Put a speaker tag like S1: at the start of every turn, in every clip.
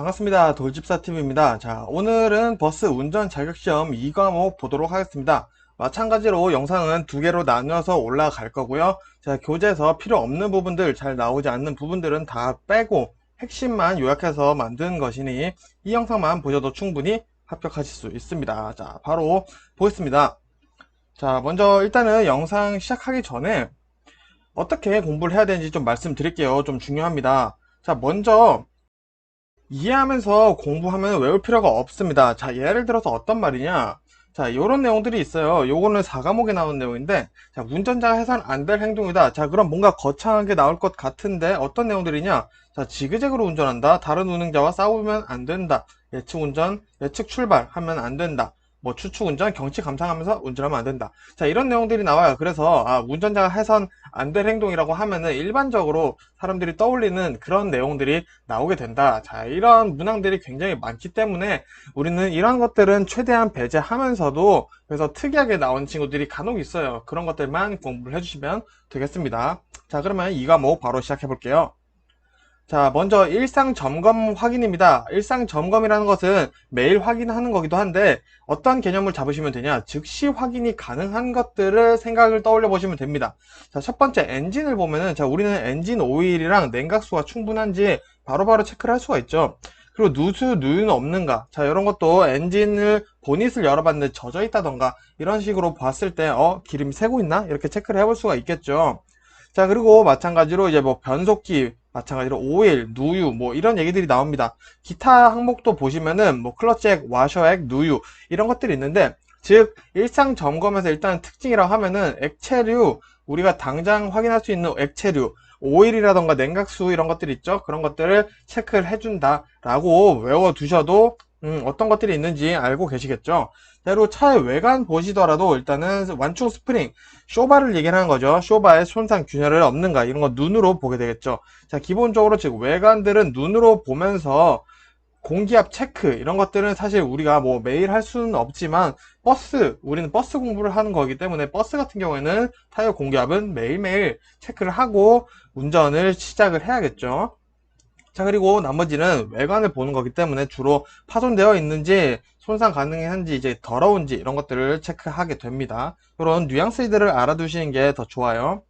S1: 반갑습니다. 돌집사TV입니다. 자, 오늘은 버스 운전 자격시험 2과목 보도록 하겠습니다. 마찬가지로 영상은 두 개로 나누어서 올라갈 거고요. 자, 교재에서 필요 없는 부분들, 잘 나오지 않는 부분들은 다 빼고 핵심만 요약해서 만든 것이니 이 영상만 보셔도 충분히 합격하실 수 있습니다. 자, 바로 보겠습니다. 자, 먼저 일단은 영상 시작하기 전에 어떻게 공부를 해야 되는지 좀 말씀드릴게요. 좀 중요합니다. 자, 먼저 이해하면서 공부하면 외울 필요가 없습니다. 자, 예를 들어서 어떤 말이냐. 자, 요런 내용들이 있어요. 요거는 4과목에 나온 내용인데, 자, 운전자가 해서는 안 될 행동이다. 자, 그럼 뭔가 거창하게 나올 것 같은데, 어떤 내용들이냐. 자, 지그재그로 운전한다. 다른 운행자와 싸우면 안 된다. 예측 운전, 예측 출발하면 안 된다. 뭐 추측 운전, 경치 감상하면서 운전하면 안 된다. 자, 이런 내용들이 나와요. 그래서 운전자가 해선 안 될 행동이라고 하면은 일반적으로 사람들이 떠올리는 그런 내용들이 나오게 된다. 자, 이런 문항들이 굉장히 많기 때문에 우리는 이런 것들은 최대한 배제하면서도, 그래서 특이하게 나온 친구들이 간혹 있어요. 그런 것들만 공부를 해주시면 되겠습니다. 자, 그러면 이 과목 바로 시작해 볼게요. 자, 먼저 일상 점검 확인입니다. 일상 점검이라는 것은 매일 확인하는 거기도 한데, 어떤 개념을 잡으시면 되냐? 즉시 확인이 가능한 것들을 생각을 떠올려 보시면 됩니다. 자, 첫 번째 엔진을 보면은, 자, 우리는 엔진 오일이랑 냉각수가 충분한지 바로바로 체크를 할 수가 있죠. 그리고 누수, 누유는 없는가? 자, 이런 것도 엔진을 보닛을 열어봤는데 젖어 있다던가 이런 식으로 봤을 때 기름이 새고 있나? 이렇게 체크를 해볼 수가 있겠죠. 자, 그리고 마찬가지로 이제 뭐 변속기, 마찬가지로 오일, 누유, 뭐 이런 얘기들이 나옵니다. 기타 항목도 보시면은 뭐 클러치액, 와셔액, 누유 이런 것들이 있는데, 즉 일상 점검에서 일단 특징이라고 하면은 액체류, 우리가 당장 확인할 수 있는 액체류, 오일이라던가 냉각수 이런 것들 있죠. 그런 것들을 체크를 해준다라고 외워두셔도 어떤 것들이 있는지 알고 계시겠죠. 그리고 차의 외관 보시더라도 일단은 완충 스프링, 쇼바를 얘기하는 거죠. 쇼바에 손상 균열은 없는가 이런 거 눈으로 보게 되겠죠. 자, 기본적으로 즉 외관들은 눈으로 보면서 공기압 체크 이런 것들은 사실 우리가 뭐 매일 할 수는 없지만, 우리는 버스 공부를 하는 거기 때문에 버스 같은 경우에는 타이어 공기압은 매일매일 체크를 하고 운전을 시작을 해야겠죠. 자, 그리고 나머지는 외관을 보는 거기 때문에 주로 파손되어 있는지 손상 가능한지 이제 더러운지 이런 것들을 체크하게 됩니다. 이런 뉘앙스들을 알아두시는 게 더 좋아요.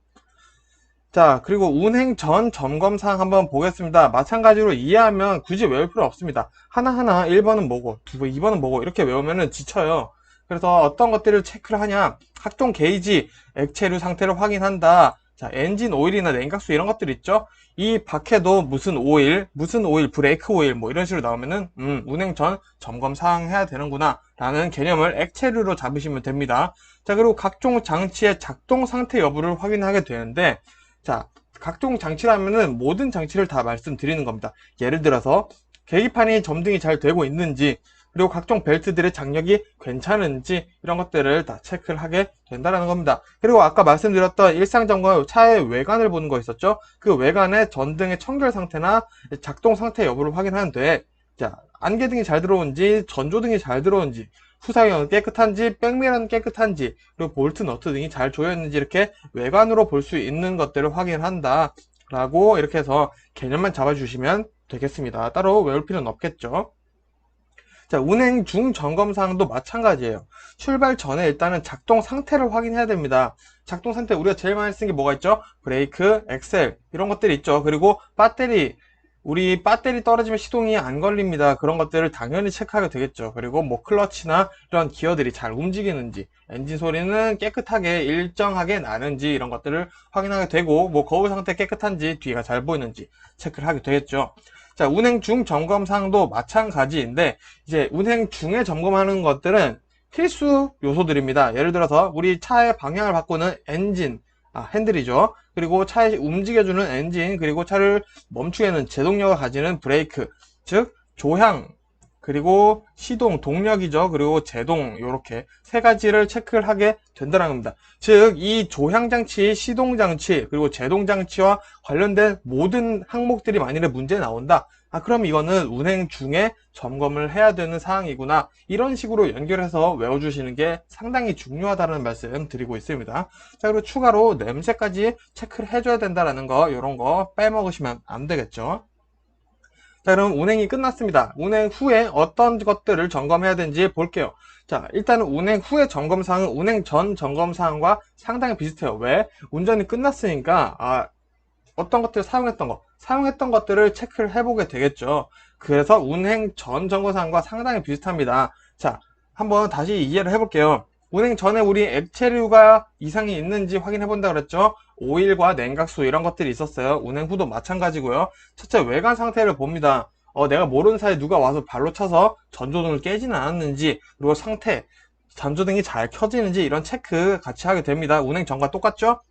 S1: 자, 그리고 운행 전 점검사항 한번 보겠습니다. 마찬가지로 이해하면 굳이 외울 필요 없습니다. 하나하나 1번은 뭐고 2번은 뭐고 이렇게 외우면 지쳐요. 그래서 어떤 것들을 체크를 하냐, 각종 게이지, 액체류 상태를 확인한다. 자, 엔진 오일이나 냉각수 이런 것들 있죠. 이 밖에도 무슨 오일, 브레이크 오일 뭐 이런 식으로 나오면은 운행 전 점검 사항 해야 되는구나 라는 개념을 액체류로 잡으시면 됩니다. 자, 그리고 각종 장치의 작동 상태 여부를 확인하게 되는데, 자, 각종 장치라면은 모든 장치를 다 말씀드리는 겁니다. 예를 들어서 계기판이 점등이 잘 되고 있는지, 그리고 각종 벨트들의 장력이 괜찮은지 이런 것들을 다 체크를 하게 된다는 겁니다. 그리고 아까 말씀드렸던 일상점검, 차의 외관을 보는 거 있었죠. 그 외관의 전등의 청결 상태나 작동 상태 여부를 확인하는데, 자, 안개등이 잘 들어오는지, 전조등이 잘 들어오는지, 후상형은 깨끗한지, 백미러는 깨끗한지, 그리고 볼트, 너트 등이 잘 조여있는지 이렇게 외관으로 볼 수 있는 것들을 확인한다 라고 이렇게 해서 개념만 잡아주시면 되겠습니다. 따로 외울 필요는 없겠죠. 자, 운행 중 점검 사항도 마찬가지예요. 출발 전에 일단은 작동 상태를 확인해야 됩니다. 작동 상태, 우리가 제일 많이 쓰는 게 뭐가 있죠? 브레이크, 엑셀 이런 것들이 있죠. 그리고 우리 배터리 떨어지면 시동이 안 걸립니다. 그런 것들을 당연히 체크하게 되겠죠. 그리고 뭐 클러치나 이런 기어들이 잘 움직이는지, 엔진 소리는 깨끗하게 일정하게 나는지 이런 것들을 확인하게 되고, 뭐 거울 상태 깨끗한지, 뒤가 잘 보이는지 체크를 하게 되겠죠. 자, 운행 중 점검 사항도 마찬가지인데, 이제 운행 중에 점검하는 것들은 필수 요소들입니다. 예를 들어서 우리 차의 방향을 바꾸는 엔진, 핸들이죠. 그리고 차에 움직여주는 엔진, 그리고 차를 멈추게 하는 제동력을 가지는 브레이크, 즉 조향, 그리고 시동, 동력이죠. 그리고 제동, 이렇게 세 가지를 체크를 하게 된다는 겁니다. 즉, 이 조향장치, 시동장치, 그리고 제동장치와 관련된 모든 항목들이 만일에 문제 나온다. 그럼 이거는 운행 중에 점검을 해야 되는 사항이구나. 이런 식으로 연결해서 외워주시는 게 상당히 중요하다는 말씀 드리고 있습니다. 자, 그리고 추가로 냄새까지 체크를 해줘야 된다는 거, 이런 거 빼먹으시면 안 되겠죠. 자, 그럼 운행이 끝났습니다. 운행 후에 어떤 것들을 점검해야 되는지 볼게요. 자, 일단은 운행 후의 점검사항은 운행 전 점검사항과 상당히 비슷해요. 왜? 운전이 끝났으니까, 어떤 것들 사용했던 것들을 체크를 해보게 되겠죠. 그래서 운행 전 점검사항과 상당히 비슷합니다. 자, 한번 다시 이해를 해볼게요. 운행 전에 우리 액체류가 이상이 있는지 확인해 본다 그랬죠. 오일과 냉각수 이런 것들이 있었어요. 운행 후도 마찬가지고요. 첫째, 외관 상태를 봅니다. 내가 모르는 사이에 누가 와서 발로 차서 전조등을 깨지는 않았는지, 그리고 상태, 전조등이 잘 켜지는지 이런 체크 같이 하게 됩니다. 운행 전과 똑같죠?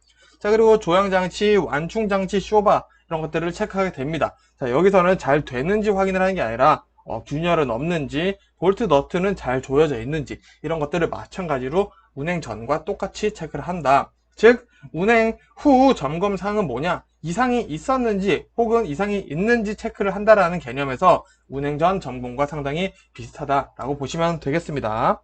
S1: 자, 그리고 조향장치, 완충장치, 쇼바 이런 것들을 체크하게 됩니다. 자, 여기서는 잘 되는지 확인을 하는 게 아니라 균열은 없는지, 볼트 너트는 잘 조여져 있는지 이런 것들을 마찬가지로 운행 전과 똑같이 체크를 한다. 즉, 운행 후 점검 사항은 뭐냐? 이상이 있었는지 혹은 이상이 있는지 체크를 한다라는 개념에서 운행 전 점검과 상당히 비슷하다라고 보시면 되겠습니다.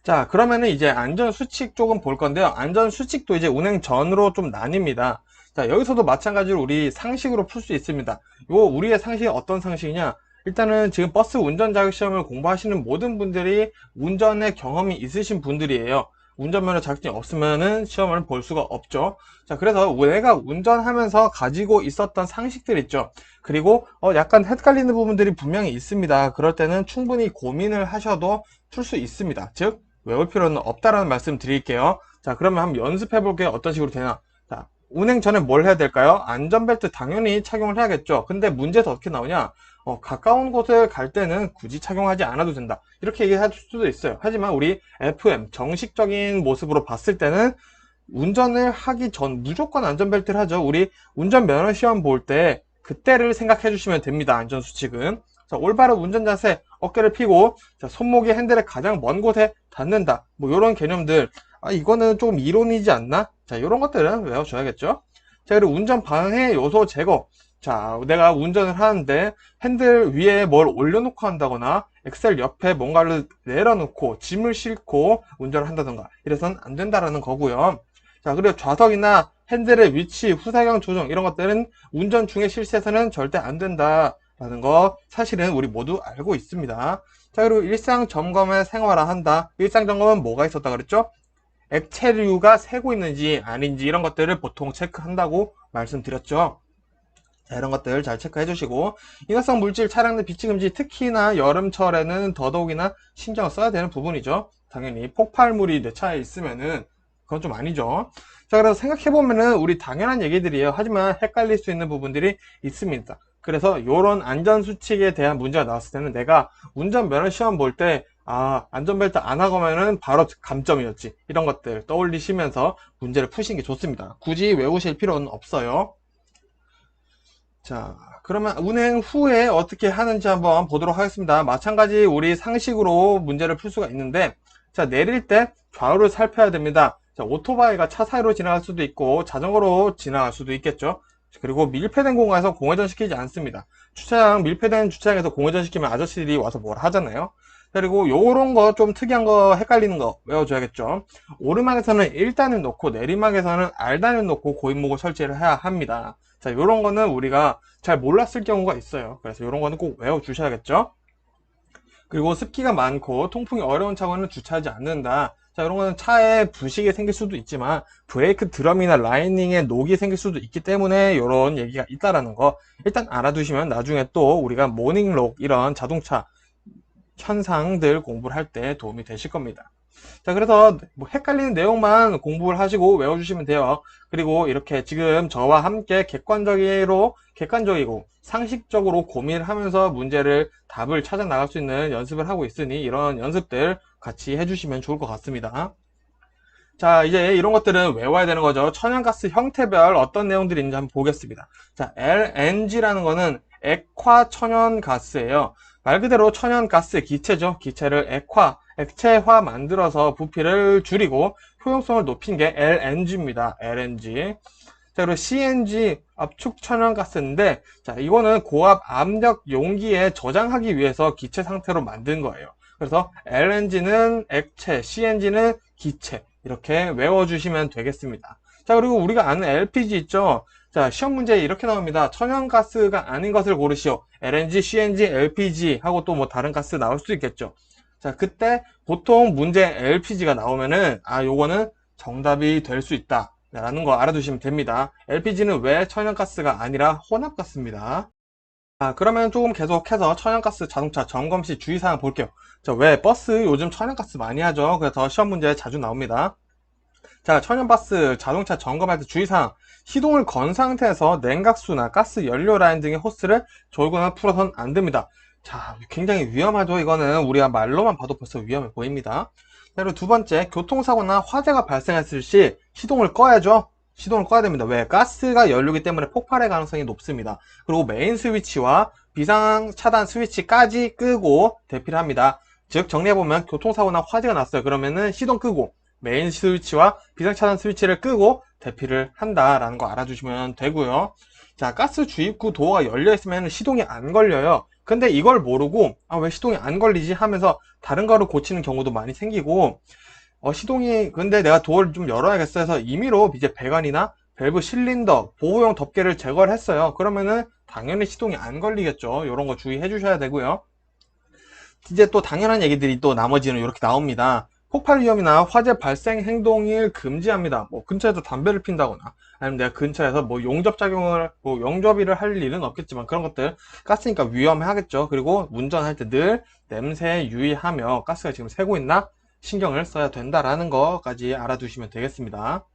S1: 자, 그러면은 이제 안전수칙 쪽은 볼 건데요. 안전수칙도 이제 운행 전으로 좀 나뉩니다. 자, 여기서도 마찬가지로 우리 상식으로 풀 수 있습니다. 우리의 상식이 어떤 상식이냐? 일단은 지금 버스 운전 자격시험을 공부하시는 모든 분들이 운전의 경험이 있으신 분들이에요. 운전면허 자격증이 없으면은 시험을 볼 수가 없죠. 자, 그래서 내가 운전하면서 가지고 있었던 상식들 있죠. 그리고 약간 헷갈리는 부분들이 분명히 있습니다. 그럴 때는 충분히 고민을 하셔도 풀 수 있습니다. 즉, 외울 필요는 없다라는 말씀 드릴게요. 자, 그러면 한번 연습해 볼게요. 어떤 식으로 되나? 자, 운행 전에 뭘 해야 될까요? 안전벨트 당연히 착용을 해야겠죠. 근데 문제도 어떻게 나오냐? 가까운 곳을 갈 때는 굳이 착용하지 않아도 된다. 이렇게 얘기할 수도 있어요. 하지만 우리 FM, 정식적인 모습으로 봤을 때는 운전을 하기 전 무조건 안전벨트를 하죠. 우리 운전면허 시험 볼 때 그때를 생각해 주시면 됩니다. 안전수칙은. 자, 올바른 운전 자세, 어깨를 펴고, 자, 손목이 핸들의 가장 먼 곳에 닿는다. 뭐, 요런 개념들. 이거는 좀 이론이지 않나? 자, 요런 것들은 외워줘야겠죠? 자, 그리고 운전 방해 요소 제거. 자, 내가 운전을 하는데 핸들 위에 뭘 올려놓고 한다거나 엑셀 옆에 뭔가를 내려놓고 짐을 싣고 운전을 한다던가 이래서는 안 된다라는 거고요. 자, 그리고 좌석이나 핸들의 위치, 후사경 조정 이런 것들은 운전 중에 실수해서는 절대 안 된다라는 거 사실은 우리 모두 알고 있습니다. 자, 그리고 일상 점검에 생활화한다. 일상 점검은 뭐가 있었다 그랬죠? 액체류가 새고 있는지 아닌지 이런 것들을 보통 체크한다고 말씀드렸죠. 자, 이런 것들 잘 체크해 주시고, 인화성 물질 차량 내 비치 금지, 특히나 여름철에는 더더욱이나 신경을 써야 되는 부분이죠. 당연히 폭발물이 내 차에 있으면은 그건 좀 아니죠. 자, 그래서 생각해보면은 우리 당연한 얘기들이에요. 하지만 헷갈릴 수 있는 부분들이 있습니다. 그래서 이런 안전수칙에 대한 문제가 나왔을 때는 내가 운전면허 시험 볼 때 안전벨트 안 하고면은 바로 감점이었지. 이런 것들 떠올리시면서 문제를 푸시는 게 좋습니다. 굳이 외우실 필요는 없어요. 자, 그러면 운행 후에 어떻게 하는지 한번 보도록 하겠습니다. 마찬가지 우리 상식으로 문제를 풀 수가 있는데, 자, 내릴 때 좌우를 살펴야 됩니다. 자, 오토바이가 차 사이로 지나갈 수도 있고 자전거로 지나갈 수도 있겠죠. 그리고 밀폐된 공간에서 공회전 시키지 않습니다. 주차장, 밀폐된 주차장에서 공회전 시키면 아저씨들이 와서 뭘 하잖아요. 그리고 요런 거 좀 특이한 거 헷갈리는 거 외워줘야겠죠. 오르막에서는 1단을 놓고 내리막에서는 R단을 놓고 고인목을 설치를 해야 합니다. 자, 요런 거는 우리가 잘 몰랐을 경우가 있어요. 그래서 요런 거는 꼭 외워주셔야겠죠. 그리고 습기가 많고 통풍이 어려운 차고는 주차하지 않는다. 자, 이런 거는 차에 부식이 생길 수도 있지만 브레이크 드럼이나 라이닝에 녹이 생길 수도 있기 때문에 이런 얘기가 있다라는 거 일단 알아두시면 나중에 또 우리가 모닝록 이런 자동차 현상들 공부를 할 때 도움이 되실 겁니다. 자, 그래서 뭐 헷갈리는 내용만 공부를 하시고 외워주시면 돼요. 그리고 이렇게 지금 저와 함께 객관적이고 상식적으로 고민을 하면서 문제를 답을 찾아 나갈 수 있는 연습을 하고 있으니 이런 연습들 같이 해주시면 좋을 것 같습니다. 자, 이제 이런 것들은 외워야 되는 거죠. 천연가스 형태별 어떤 내용들이 있는지 한번 보겠습니다. 자, LNG라는 거는 액화천연가스예요. 말 그대로 천연가스 기체죠. 기체를 액체화 만들어서 부피를 줄이고 효용성을 높인 게 LNG입니다. LNG. 자, 그리고 CNG 압축 천연가스인데, 자, 이거는 고압 압력 용기에 저장하기 위해서 기체 상태로 만든 거예요. 그래서 LNG는 액체, CNG는 기체. 이렇게 외워주시면 되겠습니다. 자, 그리고 우리가 아는 LPG 있죠? 자, 시험 문제에 이렇게 나옵니다. 천연가스가 아닌 것을 고르시오. LNG, CNG, LPG 하고 또 뭐 다른 가스 나올 수도 있겠죠. 자, 그때 보통 문제 LPG가 나오면은 요거는 정답이 될 수 있다 라는 거 알아두시면 됩니다. LPG는 왜 천연가스가 아니라 혼합가스입니다. 그러면 조금 계속해서 천연가스 자동차 점검 시 주의사항 볼게요. 자, 왜 버스 요즘 천연가스 많이 하죠. 그래서 시험 문제에 자주 나옵니다. 자, 천연가스 자동차 점검할 때 주의사항. 시동을 건 상태에서 냉각수나 가스 연료 라인 등의 호스를 졸거나 풀어선 안 됩니다. 자, 굉장히 위험하죠. 이거는 우리가 말로만 봐도 벌써 위험해 보입니다. 그리고 두 번째, 교통사고나 화재가 발생했을 시 시동을 꺼야죠. 시동을 꺼야 됩니다. 왜? 가스가 연료이기 때문에 폭발의 가능성이 높습니다. 그리고 메인 스위치와 비상 차단 스위치까지 끄고 대피를 합니다. 즉 정리해보면 교통사고나 화재가 났어요. 그러면은 시동 끄고 메인 스위치와 비상 차단 스위치를 끄고 대피를 한다라는 거 알아주시면 되고요. 자, 가스 주입구 도어가 열려 있으면 시동이 안 걸려요. 근데 이걸 모르고 왜 시동이 안 걸리지 하면서 다른 거를 고치는 경우도 많이 생기고, 시동이 근데 내가 도어를 좀 열어야겠어 해서 임의로 이제 배관이나 밸브 실린더 보호용 덮개를 제거를 했어요. 그러면은 당연히 시동이 안 걸리겠죠. 이런 거 주의해 주셔야 되고요. 이제 또 당연한 얘기들이 또 나머지는 이렇게 나옵니다. 폭발 위험이나 화재 발생 행동을 금지합니다. 뭐 근처에서 담배를 핀다거나 아니면 내가 근처에서 뭐 용접작용을 용접일을 할 일은 없겠지만 그런 것들 가스니까 위험하겠죠. 그리고 운전할 때 늘 냄새에 유의하며 가스가 지금 새고 있나 신경을 써야 된다라는 거까지 알아두시면 되겠습니다.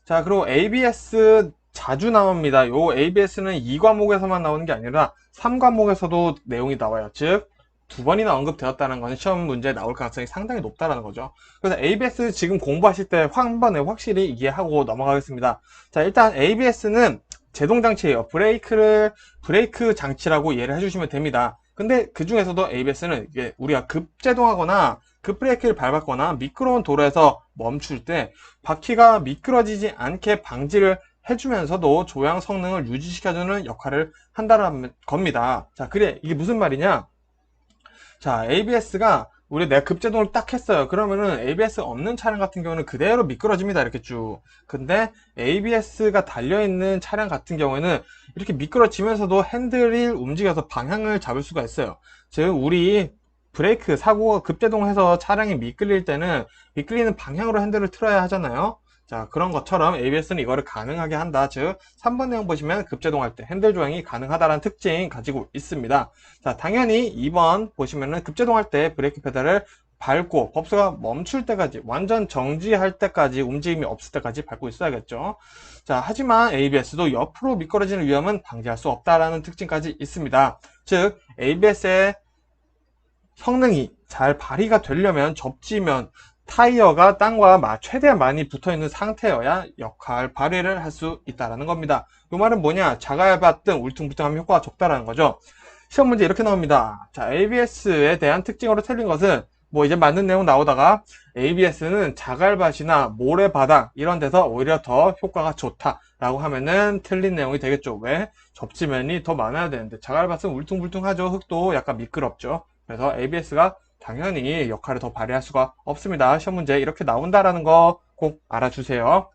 S1: 자, 그리고 ABS 자주 나옵니다. 요 ABS는 2과목에서만 나오는 게 아니라 3과목에서도 내용이 나와요. 즉 두 번이나 언급되었다는 것은 시험 문제에 나올 가능성이 상당히 높다는 거죠. 그래서 ABS 지금 공부하실 때 한 번에 확실히 이해하고 넘어가겠습니다. 자, 일단 ABS는 제동 장치예요. 브레이크 장치라고 이해를 해주시면 됩니다. 근데 그 중에서도 ABS는 이게 우리가 급제동하거나 급브레이크를 밟았거나 미끄러운 도로에서 멈출 때 바퀴가 미끄러지지 않게 방지를 해주면서도 조향 성능을 유지시켜주는 역할을 한다는 겁니다. 자, 그래 이게 무슨 말이냐? 자, ABS가 내가 급제동을 딱 했어요. 그러면은 ABS 없는 차량 같은 경우는 그대로 미끄러집니다. 이렇게 쭉. 근데 ABS가 달려있는 차량 같은 경우에는 이렇게 미끄러지면서도 핸들이 움직여서 방향을 잡을 수가 있어요. 즉, 우리 브레이크 사고가 급제동해서 차량이 미끌릴 때는 미끌리는 방향으로 핸들을 틀어야 하잖아요. 자, 그런 것처럼 ABS는 이거를 가능하게 한다. 즉 3번 내용 보시면 급제동할 때 핸들 조향이 가능하다는 특징 가지고 있습니다. 자, 당연히 2번 보시면은 급제동할 때 브레이크 페달을 밟고 법수가 멈출 때까지 완전 정지할 때까지 움직임이 없을 때까지 밟고 있어야겠죠. 자, 하지만 ABS도 옆으로 미끄러지는 위험은 방지할 수 없다라는 특징까지 있습니다. 즉 ABS의 성능이 잘 발휘가 되려면 접지면 타이어가 땅과 최대한 많이 붙어있는 상태여야 역할 발휘를 할 수 있다는 겁니다. 이 말은 뭐냐? 자갈밭 등 울퉁불퉁하면 효과가 적다라는 거죠. 시험 문제 이렇게 나옵니다. 자, ABS에 대한 특징으로 틀린 것은 뭐 이제 맞는 내용 나오다가 ABS는 자갈밭이나 모래바닥 이런 데서 오히려 더 효과가 좋다라고 하면은 틀린 내용이 되겠죠. 왜? 접지면이 더 많아야 되는데 자갈밭은 울퉁불퉁하죠. 흙도 약간 미끄럽죠. 그래서 ABS가 당연히 역할을 더 발휘할 수가 없습니다. 시험 문제 이렇게 나온다라는 거 꼭 알아주세요.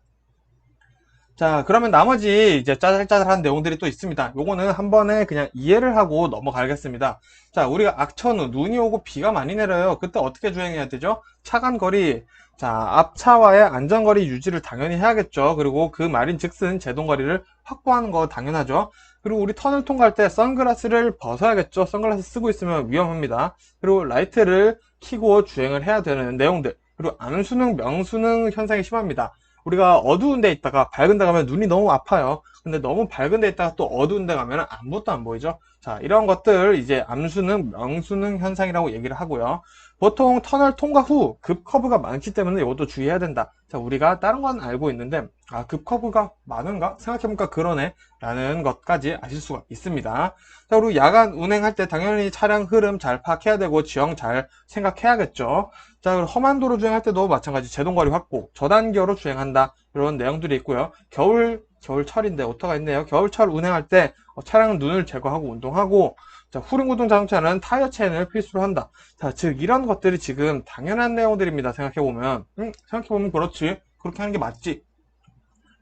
S1: 자, 그러면 나머지 이제 짜잘짜잘한 내용들이 또 있습니다. 요거는 한 번에 그냥 이해를 하고 넘어가겠습니다. 자, 우리가 악천후, 눈이 오고 비가 많이 내려요. 그때 어떻게 주행해야 되죠? 차간 거리. 자, 앞차와의 안전거리 유지를 당연히 해야겠죠. 그리고 그 말인 즉슨 제동거리를 확보하는 거 당연하죠. 그리고 우리 터널 통과할 때 선글라스를 벗어야겠죠. 선글라스 쓰고 있으면 위험합니다. 그리고 라이트를 켜고 주행을 해야 되는 내용들. 그리고 암수능, 명수능 현상이 심합니다. 우리가 어두운 데 있다가 밝은 데 가면 눈이 너무 아파요. 근데 너무 밝은 데 있다가 또 어두운 데 가면 아무것도 안 보이죠. 자, 이런 것들 이제 암수능, 명수능 현상이라고 얘기를 하고요. 보통 터널 통과 후 급커브가 많기 때문에 이것도 주의해야 된다. 자, 우리가 다른 건 알고 있는데 급커브가 많은가? 생각해보니까 그러네 라는 것까지 아실 수가 있습니다. 자, 그리고 야간 운행할 때 당연히 차량 흐름 잘 파악해야 되고 지형 잘 생각해야겠죠. 자, 그리고 험한 도로 주행할 때도 마찬가지 제동거리 확보, 저단기어로 주행한다 이런 내용들이 있고요. 겨울철인데 오토가 있네요. 겨울철 운행할 때 차량 눈을 제거하고 운동하고, 자, 후륜구동 자동차는 타이어 체인을 필수로 한다. 자, 즉 이런 것들이 지금 당연한 내용들입니다. 생각해보면 생각해보면 그렇지, 그렇게 하는 게 맞지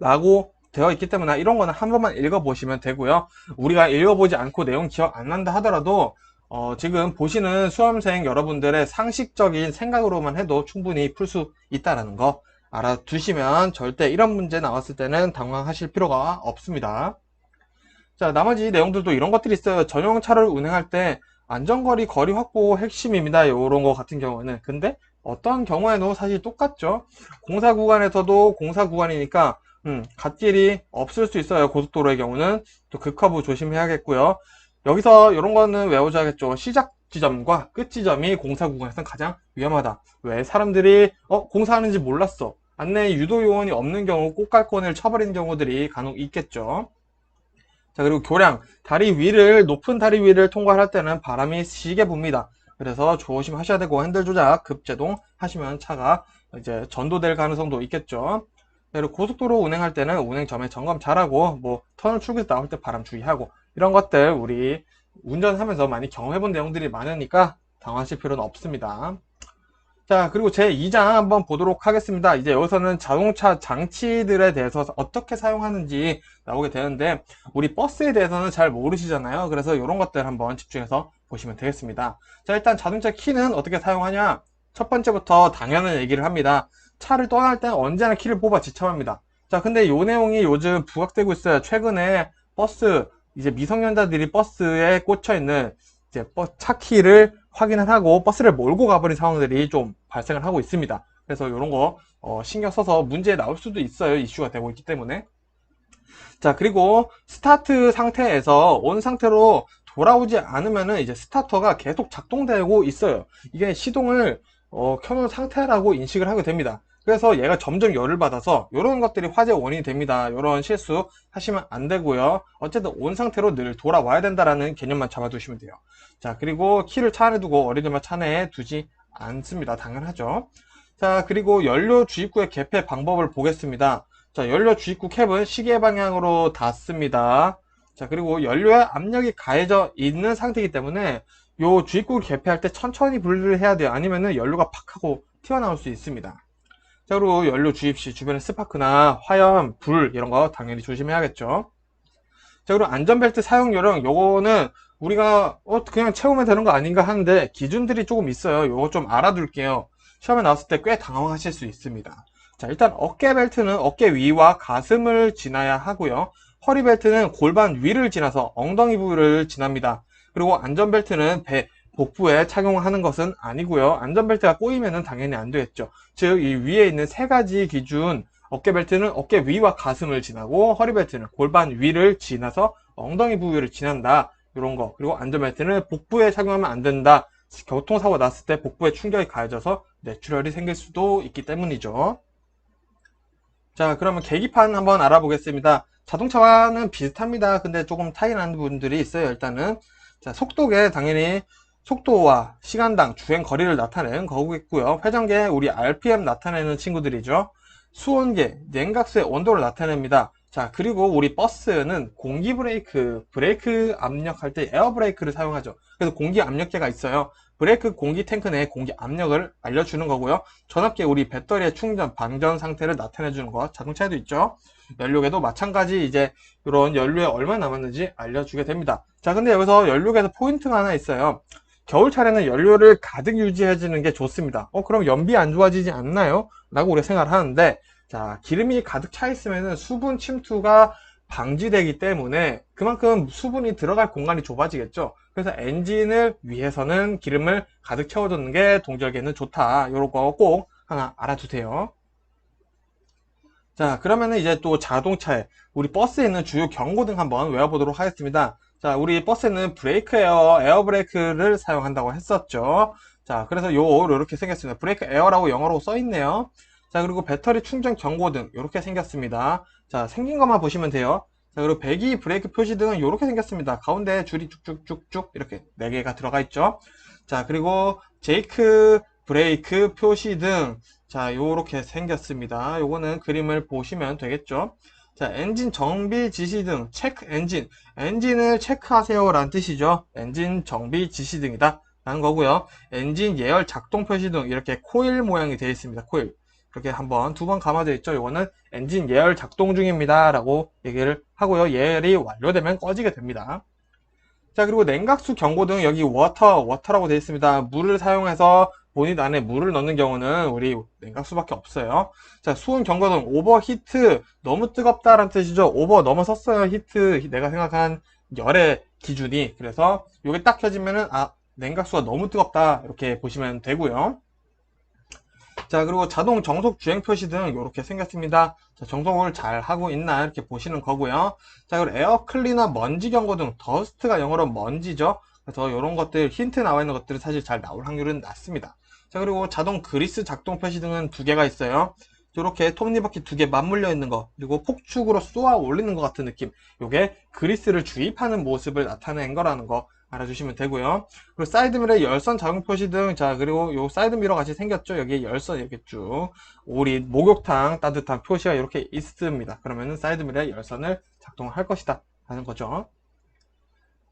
S1: 라고 되어 있기 때문에 이런 거는 한 번만 읽어보시면 되고요. 우리가 읽어보지 않고 내용 기억 안 난다 하더라도 지금 보시는 수험생 여러분들의 상식적인 생각으로만 해도 충분히 풀 수 있다는 거 알아두시면 절대 이런 문제 나왔을 때는 당황하실 필요가 없습니다. 자, 나머지 내용들도 이런 것들이 있어요. 전용차를 운행할 때 안전거리 거리 확보 핵심입니다. 이런 거 같은 경우는. 근데 어떤 경우에도 사실 똑같죠. 공사 구간에서도 공사 구간이니까 갓길이 없을 수 있어요. 고속도로의 경우는. 또 급커브 조심해야겠고요. 여기서 이런 거는 외워줘야겠죠. 시작 지점과 끝 지점이 공사 구간에서는 가장 위험하다. 왜? 사람들이 공사하는지 몰랐어. 안내 유도 요원이 없는 경우 꽃갈콘을 쳐버리는 경우들이 간혹 있겠죠. 자, 그리고 교량. 높은 다리 위를 통과할 때는 바람이 시게 붑니다. 그래서 조심하셔야 되고, 핸들 조작, 급제동 하시면 차가 이제 전도될 가능성도 있겠죠. 그리고 고속도로 운행할 때는 운행점에 점검 잘하고, 터널 출구에서 나올 때 바람 주의하고, 이런 것들 우리 운전하면서 많이 경험해본 내용들이 많으니까 당황하실 필요는 없습니다. 자, 그리고 제 2장 한번 보도록 하겠습니다. 이제 여기서는 자동차 장치들에 대해서 어떻게 사용하는지 나오게 되는데, 우리 버스에 대해서는 잘 모르시잖아요. 그래서 이런 것들 한번 집중해서 보시면 되겠습니다. 자, 일단 자동차 키는 어떻게 사용하냐? 첫 번째부터 당연한 얘기를 합니다. 차를 떠날 때는 언제나 키를 뽑아 지참합니다. 자, 근데 이 내용이 요즘 부각되고 있어요. 최근에 이제 미성년자들이 버스에 꽂혀 있는 이제 차 키를 확인을 하고 버스를 몰고 가버린 상황들이 좀 발생을 하고 있습니다. 그래서 이런 거 신경 써서 문제 나올 수도 있어요. 이슈가 되고 있기 때문에. 자, 그리고 스타트 상태에서 온 상태로 돌아오지 않으면은 이제 스타터가 계속 작동되고 있어요. 이게 시동을 켜놓은 상태라고 인식을 하게 됩니다. 그래서 얘가 점점 열을 받아서 이런 것들이 화재 원인이 됩니다. 이런 실수 하시면 안 되고요. 어쨌든 온 상태로 늘 돌아와야 된다라는 개념만 잡아두시면 돼요. 자, 그리고 키를 차 안에 두고 어린이들만 차 내에 두지 않습니다. 당연하죠. 자, 그리고 연료 주입구의 개폐 방법을 보겠습니다. 자, 연료 주입구 캡은 시계 방향으로 닫습니다. 자, 그리고 연료에 압력이 가해져 있는 상태이기 때문에 요 주입구를 개폐할 때 천천히 분리를 해야 돼요. 아니면은 연료가 팍 하고 튀어나올 수 있습니다. 자, 그리고 연료 주입 시 주변에 스파크나 화염, 불 이런 거 당연히 조심해야겠죠. 자, 그리고 안전벨트 사용 요령 요거는 우리가 그냥 채우면 되는 거 아닌가 하는데 기준들이 조금 있어요. 요거 좀 알아둘게요. 시험에 나왔을 때 꽤 당황하실 수 있습니다. 자, 일단 어깨 벨트는 어깨 위와 가슴을 지나야 하고요. 허리 벨트는 골반 위를 지나서 엉덩이 부위를 지납니다. 그리고 안전벨트는 복부에 착용하는 것은 아니고요. 안전벨트가 꼬이면은 당연히 안 되겠죠. 즉, 이 위에 있는 세 가지 기준, 어깨 벨트는 어깨 위와 가슴을 지나고, 허리 벨트는 골반 위를 지나서 엉덩이 부위를 지난다. 이런 거. 그리고 안전벨트는 복부에 착용하면 안 된다. 교통사고 났을 때 복부에 충격이 가해져서 뇌출혈이 생길 수도 있기 때문이죠. 자, 그러면 계기판 한번 알아보겠습니다. 자동차와는 비슷합니다. 근데 조금 차이 나는 부분들이 있어요. 일단은 자, 속도계 당연히 속도와 시간당 주행 거리를 나타내는 거겠고요. 회전계 우리 RPM 나타내는 친구들이죠. 수온계 냉각수의 온도를 나타냅니다. 자, 그리고 우리 버스는 공기 브레이크 압력할 때 에어 브레이크를 사용하죠. 그래서 공기 압력계가 있어요. 브레이크 공기 탱크 내에 공기 압력을 알려주는 거고요. 전압계 우리 배터리의 충전, 방전 상태를 나타내주는 거 자동차에도 있죠. 연료계도 마찬가지 이제 이런 연료에 얼마 남았는지 알려주게 됩니다. 자, 근데 여기서 연료계에서 포인트가 하나 있어요. 겨울철에는 연료를 가득 유지해주는 게 좋습니다. 그럼 연비 안 좋아지지 않나요? 라고 우리가 생각을 하는데, 자, 기름이 가득 차 있으면 수분 침투가 방지되기 때문에 그만큼 수분이 들어갈 공간이 좁아지겠죠. 그래서 엔진을 위해서는 기름을 가득 채워주는 게 동절기에는 좋다. 이런 거 꼭 하나 알아두세요. 자, 그러면은 이제 또 자동차에 우리 버스에 있는 주요 경고등 한번 외워보도록 하겠습니다. 자, 우리 버스에는 브레이크 에어 브레이크를 사용한다고 했었죠. 자, 그래서 이렇게 생겼습니다. 브레이크 에어라고 영어로 써 있네요. 자, 그리고 배터리 충전 경고등 이렇게 생겼습니다. 자, 생긴 것만 보시면 돼요. 자, 그리고 배기 브레이크 표시등은 이렇게 생겼습니다. 가운데 줄이 쭉쭉쭉쭉 이렇게 4개가 들어가 있죠. 자, 그리고 제이크 브레이크 표시등, 자, 요렇게 생겼습니다. 요거는 그림을 보시면 되겠죠. 자, 엔진 정비 지시등, 체크 엔진을 체크하세요 라는 뜻이죠. 엔진 정비 지시등이다 라는 거고요. 엔진 예열 작동 표시등, 이렇게 코일 모양이 되어 있습니다. 코일. 이렇게 한번 두 번 감아져 있죠. 이거는 엔진 예열 작동 중입니다 라고 얘기를 하고요. 예열이 완료되면 꺼지게 됩니다. 자, 그리고 냉각수 경고등 여기 워터라고 되어 있습니다. 물을 사용해서 보닛 안에 물을 넣는 경우는 우리 냉각수밖에 없어요. 자, 수온 경고등 오버히트 너무 뜨겁다라는 뜻이죠. 오버 넘어섰어요. 히트 내가 생각한 열의 기준이. 그래서 이게 딱 켜지면은 냉각수가 너무 뜨겁다 이렇게 보시면 되고요. 자, 그리고 자동 정속 주행 표시 등 이렇게 생겼습니다. 자, 정속을 잘 하고 있나 이렇게 보시는 거고요. 자, 그리고 에어 클리너 먼지 경고 등 더스트가 영어로 먼지죠. 그래서 이런 것들 힌트 나와 있는 것들은 사실 잘 나올 확률은 낮습니다. 자, 그리고 자동 그리스 작동 표시 등은 두 개가 있어요. 이렇게 톱니바퀴 두 개 맞물려 있는 거, 그리고 폭축으로 쏘아 올리는 것 같은 느낌. 이게 그리스를 주입하는 모습을 나타낸 거라는 거 알아주시면 되고요. 그리고 사이드미러의 열선 작용 표시 등, 자, 그리고 요 사이드미러 같이 생겼죠? 여기에 열선 이렇게 쭉, 오리, 목욕탕 따뜻한 표시가 이렇게 있습니다. 그러면은 사이드미러의 열선을 작동할 것이다. 하는 거죠.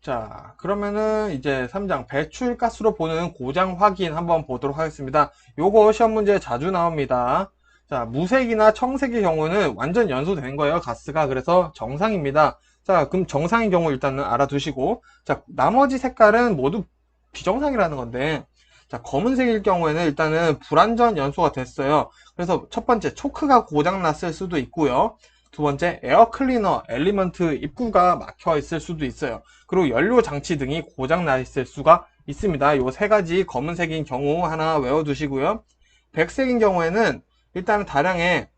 S1: 자, 그러면은 이제 3장 배출가스로 보는 고장 확인 한번 보도록 하겠습니다. 요거 시험 문제 자주 나옵니다. 자, 무색이나 청색의 경우는 완전 연소된 거예요, 가스가. 그래서 정상입니다. 자, 그럼 정상인 경우 일단은 알아두시고, 자, 나머지 색깔은 모두 비정상이라는 건데, 자, 검은색일 경우에는 일단은 불완전 연소가 됐어요. 그래서 첫 번째, 초크가 고장났을 수도 있고요. 두 번째, 에어 클리너, 엘리먼트 입구가 막혀 있을 수도 있어요. 그리고 연료 장치 등이 고장나 있을 수가 있습니다. 요 세 가지 검은색인 경우 하나 외워두시고요. 백색인 경우에는 일단 다량의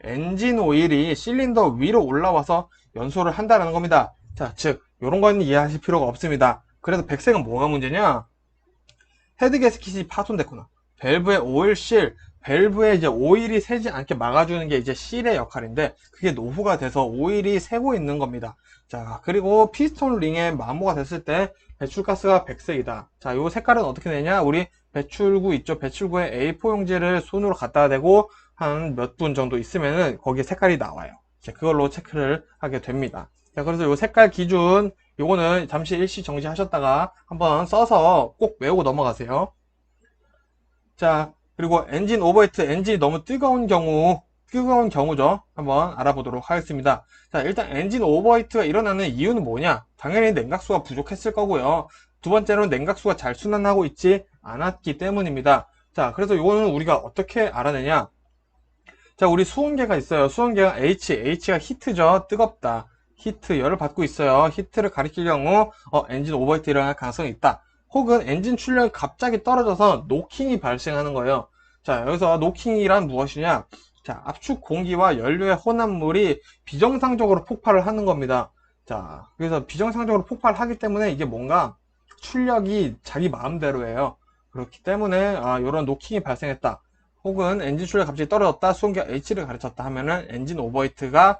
S1: 엔진 오일이 실린더 위로 올라와서 연소를 한다는 겁니다. 자, 즉 이런 건 이해하실 필요가 없습니다. 그래서 백색은 뭐가 문제냐? 헤드 가스킷이 파손됐구나. 밸브의 오일실, 밸브에 이제 오일이 새지 않게 막아주는 게 이제 실의 역할인데 그게 노후가 돼서 오일이 새고 있는 겁니다. 자, 그리고 피스톤 링에 마모가 됐을 때 배출가스가 백색이다. 자, 요 색깔은 어떻게 되냐? 우리 배출구 있죠? 배출구에 A4 용지를 손으로 갖다 대고 한 몇 분 정도 있으면은 거기에 색깔이 나와요. 자, 그걸로 체크를 하게 됩니다. 자, 그래서 요 색깔 기준 요거는 잠시 일시 정지하셨다가 한번 써서 꼭 외우고 넘어가세요. 자, 그리고 엔진 오버히트, 엔진이 너무 뜨거운 경우죠. 한번 알아보도록 하겠습니다. 자, 일단 엔진 오버히트가 일어나는 이유는 뭐냐? 당연히 냉각수가 부족했을 거고요. 두 번째로는 냉각수가 잘 순환하고 있지 않았기 때문입니다. 자, 그래서 이거는 우리가 어떻게 알아내냐? 자, 우리 수온계가 있어요. 수온계가 H가 히트죠. 뜨겁다. 히트, 열을 받고 있어요. 히트를 가리킬 경우 엔진 오버히트 일어날 가능성이 있다. 혹은 엔진 출력이 갑자기 떨어져서 노킹이 발생하는 거예요. 자, 여기서 노킹이란 무엇이냐? 자, 압축 공기와 연료의 혼합물이 비정상적으로 폭발을 하는 겁니다. 자, 그래서 비정상적으로 폭발하기 때문에 이게 뭔가 출력이 자기 마음대로예요. 그렇기 때문에 이런 노킹이 발생했다. 혹은 엔진 출력이 갑자기 떨어졌다. 수온계가 H를 가르쳤다 하면은 엔진 오버히트가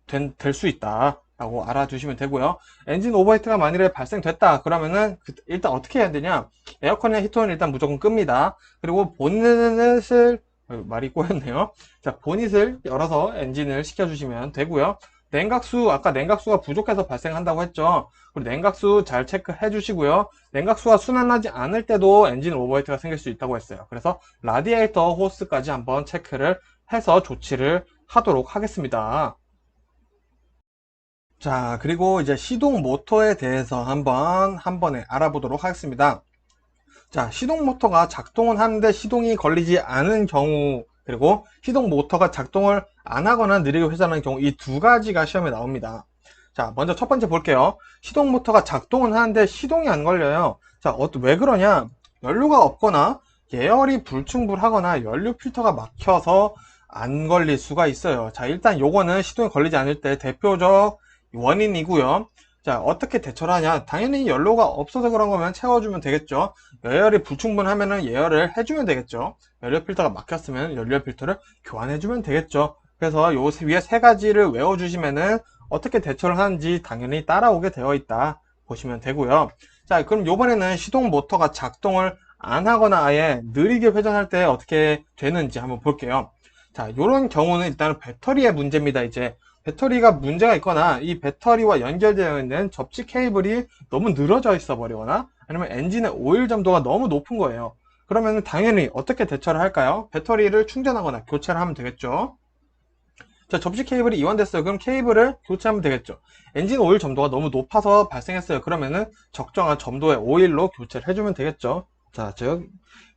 S1: 될 수 있다 라고 알아두시면 되고요. 엔진 오버히트가 만일에 발생됐다 그러면은 일단 어떻게 해야 되냐? 에어컨이나 히터는 일단 무조건 끕니다. 그리고 보닛을 말이 꼬였네요. 자, 보닛을 열어서 엔진을 시켜주시면 되고요. 아까 냉각수가 부족해서 발생한다고 했죠. 그리고 냉각수 잘 체크해 주시고요. 냉각수가 순환하지 않을 때도 엔진 오버히트가 생길 수 있다고 했어요. 그래서 라디에이터 호스까지 한번 체크를 해서 조치를 하도록 하겠습니다. 자, 그리고 이제 시동 모터에 대해서 한 번에 알아보도록 하겠습니다. 자, 시동 모터가 작동은 하는데 시동이 걸리지 않은 경우, 그리고 시동 모터가 작동을 안 하거나 느리게 회전하는 경우, 이 두 가지가 시험에 나옵니다. 자, 먼저 첫 번째 볼게요. 시동 모터가 작동은 하는데 시동이 안 걸려요. 자, 왜 그러냐? 연료가 없거나 예열이 불충분하거나 연료 필터가 막혀서 안 걸릴 수가 있어요. 자, 일단 요거는 시동이 걸리지 않을 때 대표적 원인이고요. 자, 어떻게 대처를 하냐? 당연히 연료가 없어서 그런 거면 채워주면 되겠죠. 예열이 불충분하면은 예열을 해주면 되겠죠. 연료 필터가 막혔으면 연료 필터를 교환해주면 되겠죠. 그래서 요 위에 세 가지를 외워주시면은 어떻게 대처를 하는지 당연히 따라오게 되어 있다 보시면 되고요. 자, 그럼 요번에는 시동 모터가 작동을 안 하거나 아예 느리게 회전할 때 어떻게 되는지 한번 볼게요. 자, 요런 경우는 일단 배터리의 문제입니다. 이제 배터리가 문제가 있거나 이 배터리와 연결되어 있는 접지 케이블이 너무 늘어져 있어 버리거나 아니면 엔진의 오일 점도가 너무 높은 거예요. 그러면 당연히 어떻게 대처를 할까요? 배터리를 충전하거나 교체를 하면 되겠죠. 자, 접시 케이블이 이완됐어요. 그럼 케이블을 교체하면 되겠죠. 엔진 오일 점도가 너무 높아서 발생했어요. 그러면은 적정한 점도의 오일로 교체를 해주면 되겠죠. 자, 즉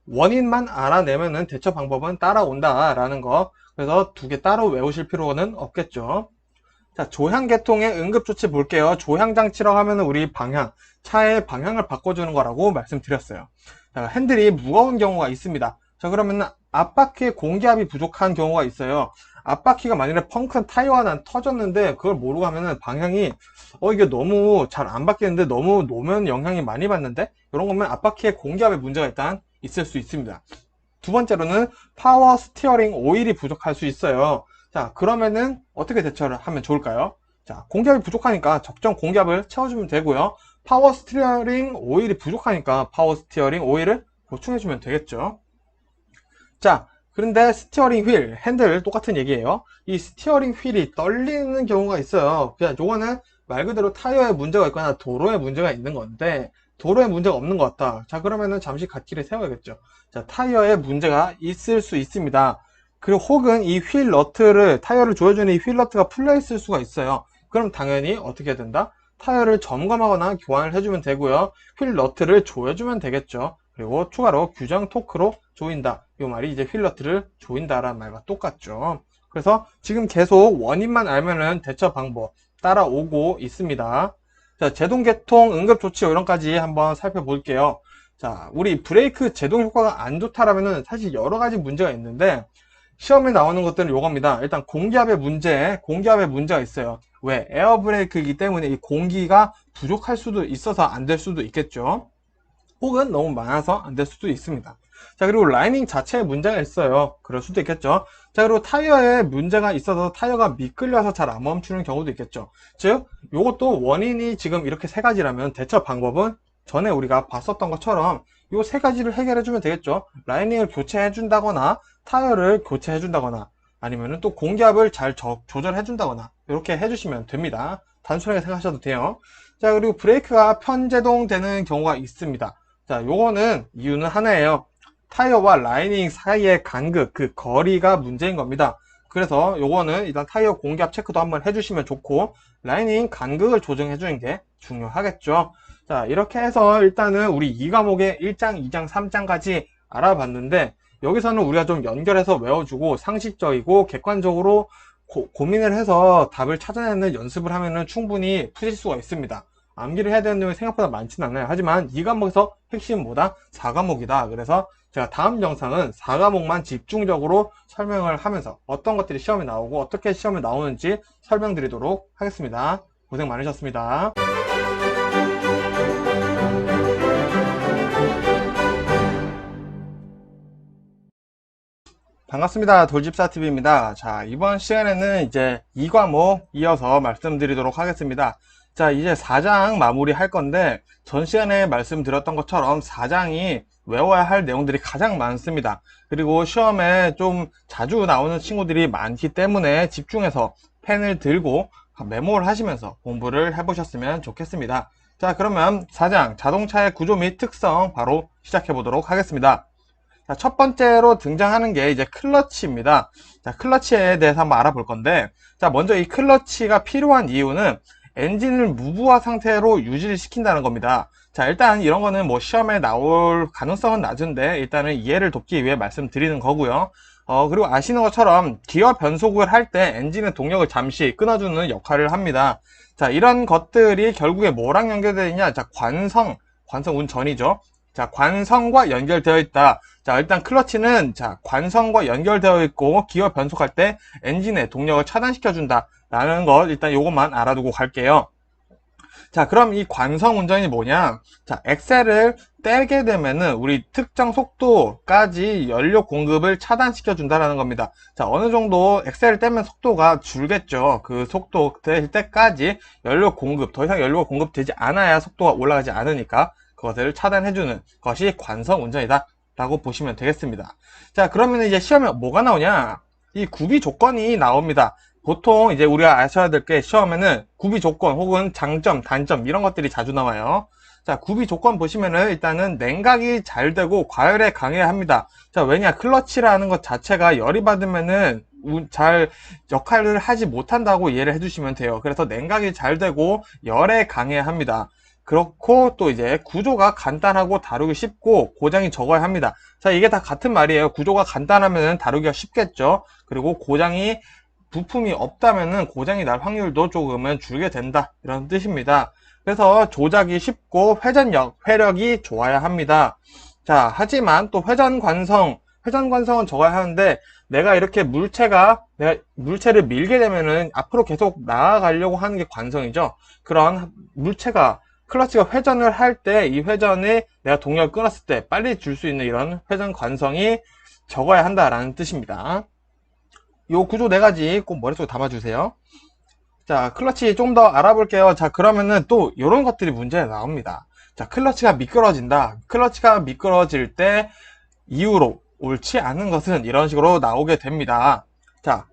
S1: 원인만 알아내면은 대처 방법은 따라온다라는 거. 그래서 두 개 따로 외우실 필요는 없겠죠. 자, 조향계통의 응급조치 볼게요. 조향장치라고 하면은 우리 방향, 차의 방향을 바꿔주는 거라고 말씀드렸어요. 자, 핸들이 무거운 경우가 있습니다. 자, 그러면은 앞바퀴에 공기압이 부족한 경우가 있어요. 앞바퀴가 만약에 펑크는 타이어 하나 터졌는데 그걸 모르고 하면은 방향이 이게 너무 잘 안 바뀌는데 너무 노면 영향이 많이 받는데 이런 거면 앞바퀴에 공기압에 문제가 일단 있을 수 있습니다. 두 번째로는 파워 스티어링 오일이 부족할 수 있어요. 자, 그러면은 어떻게 대처를 하면 좋을까요? 자, 공기압이 부족하니까 적정 공기압을 채워주면 되고요. 파워 스티어링 오일이 부족하니까 파워 스티어링 오일을 보충해주면 되겠죠. 자, 그런데 스티어링 휠, 핸들 똑같은 얘기예요. 이 스티어링 휠이 떨리는 경우가 있어요. 그냥 요거는 말 그대로 타이어에 문제가 있거나 도로에 문제가 있는 건데 도로에 문제가 없는 것 같다. 자, 그러면은 잠시 갓길에 세워야겠죠. 자, 타이어에 문제가 있을 수 있습니다. 그리고 혹은 이 휠 너트를 타이어를 조여주는 이 휠 너트가 풀려 있을 수가 있어요. 그럼 당연히 어떻게 해야 된다? 타이어를 점검하거나 교환을 해주면 되고요. 휠 너트를 조여주면 되겠죠. 그리고 추가로 규정 토크로 조인다. 이 말이 이제 휠 너트를 조인다라는 말과 똑같죠. 그래서 지금 계속 원인만 알면은 대처 방법 따라오고 있습니다. 자, 제동계통 응급조치 요령까지 한번 살펴볼게요. 자, 우리 브레이크 제동 효과가 안 좋다라면은 사실 여러 가지 문제가 있는데 시험에 나오는 것들은 요겁니다. 일단 공기압의 문제가 있어요. 왜? 에어브레이크이기 때문에 이 공기가 부족할 수도 있어서 안 될 수도 있겠죠. 혹은 너무 많아서 안 될 수도 있습니다. 자, 그리고 라이닝 자체에 문제가 있어요. 그럴 수도 있겠죠. 자, 그리고 타이어에 문제가 있어서 타이어가 미끌려서 잘 안 멈추는 경우도 있겠죠. 즉, 요것도 원인이 지금 이렇게 세 가지라면 대처 방법은 전에 우리가 봤었던 것처럼 요 세 가지를 해결해 주면 되겠죠. 라이닝을 교체해 준다거나 타이어를 교체해 준다거나 아니면은 또 공기압을 잘 조절해 준다거나 이렇게 해주시면 됩니다. 단순하게 생각하셔도 돼요. 자, 그리고 브레이크가 편제동 되는 경우가 있습니다. 자, 요거는 이유는 하나예요. 타이어와 라이닝 사이의 간극, 그 거리가 문제인 겁니다. 그래서 요거는 일단 타이어 공기압 체크도 한번 해주시면 좋고 라이닝 간극을 조정해 주는 게 중요하겠죠. 자, 이렇게 해서 일단은 우리 이 과목의 1장, 2장, 3장까지 알아봤는데 여기서는 우리가 좀 연결해서 외워주고 상식적이고 객관적으로 고민을 해서 답을 찾아내는 연습을 하면은 충분히 푸실 수가 있습니다. 암기를 해야 되는 내용이 생각보다 많지는 않아요. 하지만 이 과목에서 핵심은 뭐다? 4과목이다. 그래서 제가 다음 영상은 4과목만 집중적으로 설명을 하면서 어떤 것들이 시험에 나오고 어떻게 시험에 나오는지 설명드리도록 하겠습니다. 고생 많으셨습니다. 반갑습니다. 돌집사TV입니다. 자, 이번 시간에는 이제 2과목 이어서 말씀드리도록 하겠습니다. 자, 이제 4장 마무리 할 건데, 전 시간에 말씀드렸던 것처럼 4장이 외워야 할 내용들이 가장 많습니다. 그리고 시험에 좀 자주 나오는 친구들이 많기 때문에 집중해서 펜을 들고 메모를 하시면서 공부를 해보셨으면 좋겠습니다. 자, 그러면 4장 자동차의 구조 및 특성 바로 시작해 보도록 하겠습니다. 자, 첫 번째로 등장하는 게 이제 클러치입니다. 자, 클러치에 대해서 한번 알아볼 건데, 자, 먼저 이 클러치가 필요한 이유는 엔진을 무부하 상태로 유지를 시킨다는 겁니다. 자, 일단 이런 거는 뭐 시험에 나올 가능성은 낮은데, 일단은 이해를 돕기 위해 말씀드리는 거고요. 그리고 아시는 것처럼 기어 변속을 할 때 엔진의 동력을 잠시 끊어주는 역할을 합니다. 자, 이런 것들이 결국에 뭐랑 연결되느냐? 자, 관성 운전이죠. 자, 관성과 연결되어 있다. 자, 일단 클러치는 관성과 연결되어 있고 기어 변속할 때 엔진의 동력을 차단시켜 준다 라는 것 일단 요것만 알아두고 갈게요. 자, 그럼 이 관성 운전이 뭐냐? 자, 엑셀을 떼게 되면은 우리 특정 속도까지 연료 공급을 차단시켜 준다라는 겁니다. 자, 어느 정도 엑셀을 떼면 속도가 줄겠죠. 그 속도 될 때까지 연료 공급, 더 이상 연료가 공급되지 않아야 속도가 올라가지 않으니까 그것을 차단해주는 것이 관성 운전이다 라고 보시면 되겠습니다. 자, 그러면 이제 시험에 뭐가 나오냐? 이 구비 조건이 나옵니다. 보통 이제 우리가 아셔야 될 게 시험에는 구비 조건 혹은 장점, 단점 이런 것들이 자주 나와요. 자, 구비 조건 보시면은 일단은 냉각이 잘 되고 과열에 강해야 합니다. 자, 왜냐? 클러치라는 것 자체가 열이 받으면은 잘 역할을 하지 못한다고 이해를 해주시면 돼요. 그래서 냉각이 잘 되고 열에 강해야 합니다. 그렇고 또 이제 구조가 간단하고 다루기 쉽고 고장이 적어야 합니다. 자, 이게 다 같은 말이에요. 구조가 간단하면 다루기가 쉽겠죠. 그리고 고장이 부품이 없다면은 고장이 날 확률도 조금은 줄게 된다, 이런 뜻입니다. 그래서 조작이 쉽고 회력이 좋아야 합니다. 자, 하지만 또 회전관성은 적어야 하는데 내가 이렇게 내가 물체를 밀게 되면은 앞으로 계속 나아가려고 하는 게 관성이죠. 그런 클러치가 회전을 할 때 이 회전에 내가 동력을 끊었을 때 빨리 줄 수 있는 이런 회전 관성이 적어야 한다라는 뜻입니다. 요 구조 네 가지 꼭 머릿속에 담아주세요. 자, 클러치 좀 더 알아볼게요. 자, 그러면은 또 이런 것들이 문제가 나옵니다. 자, 클러치가 미끄러진다. 클러치가 미끄러질 때 이유로 옳지 않은 것은 이런 식으로 나오게 됩니다. 자,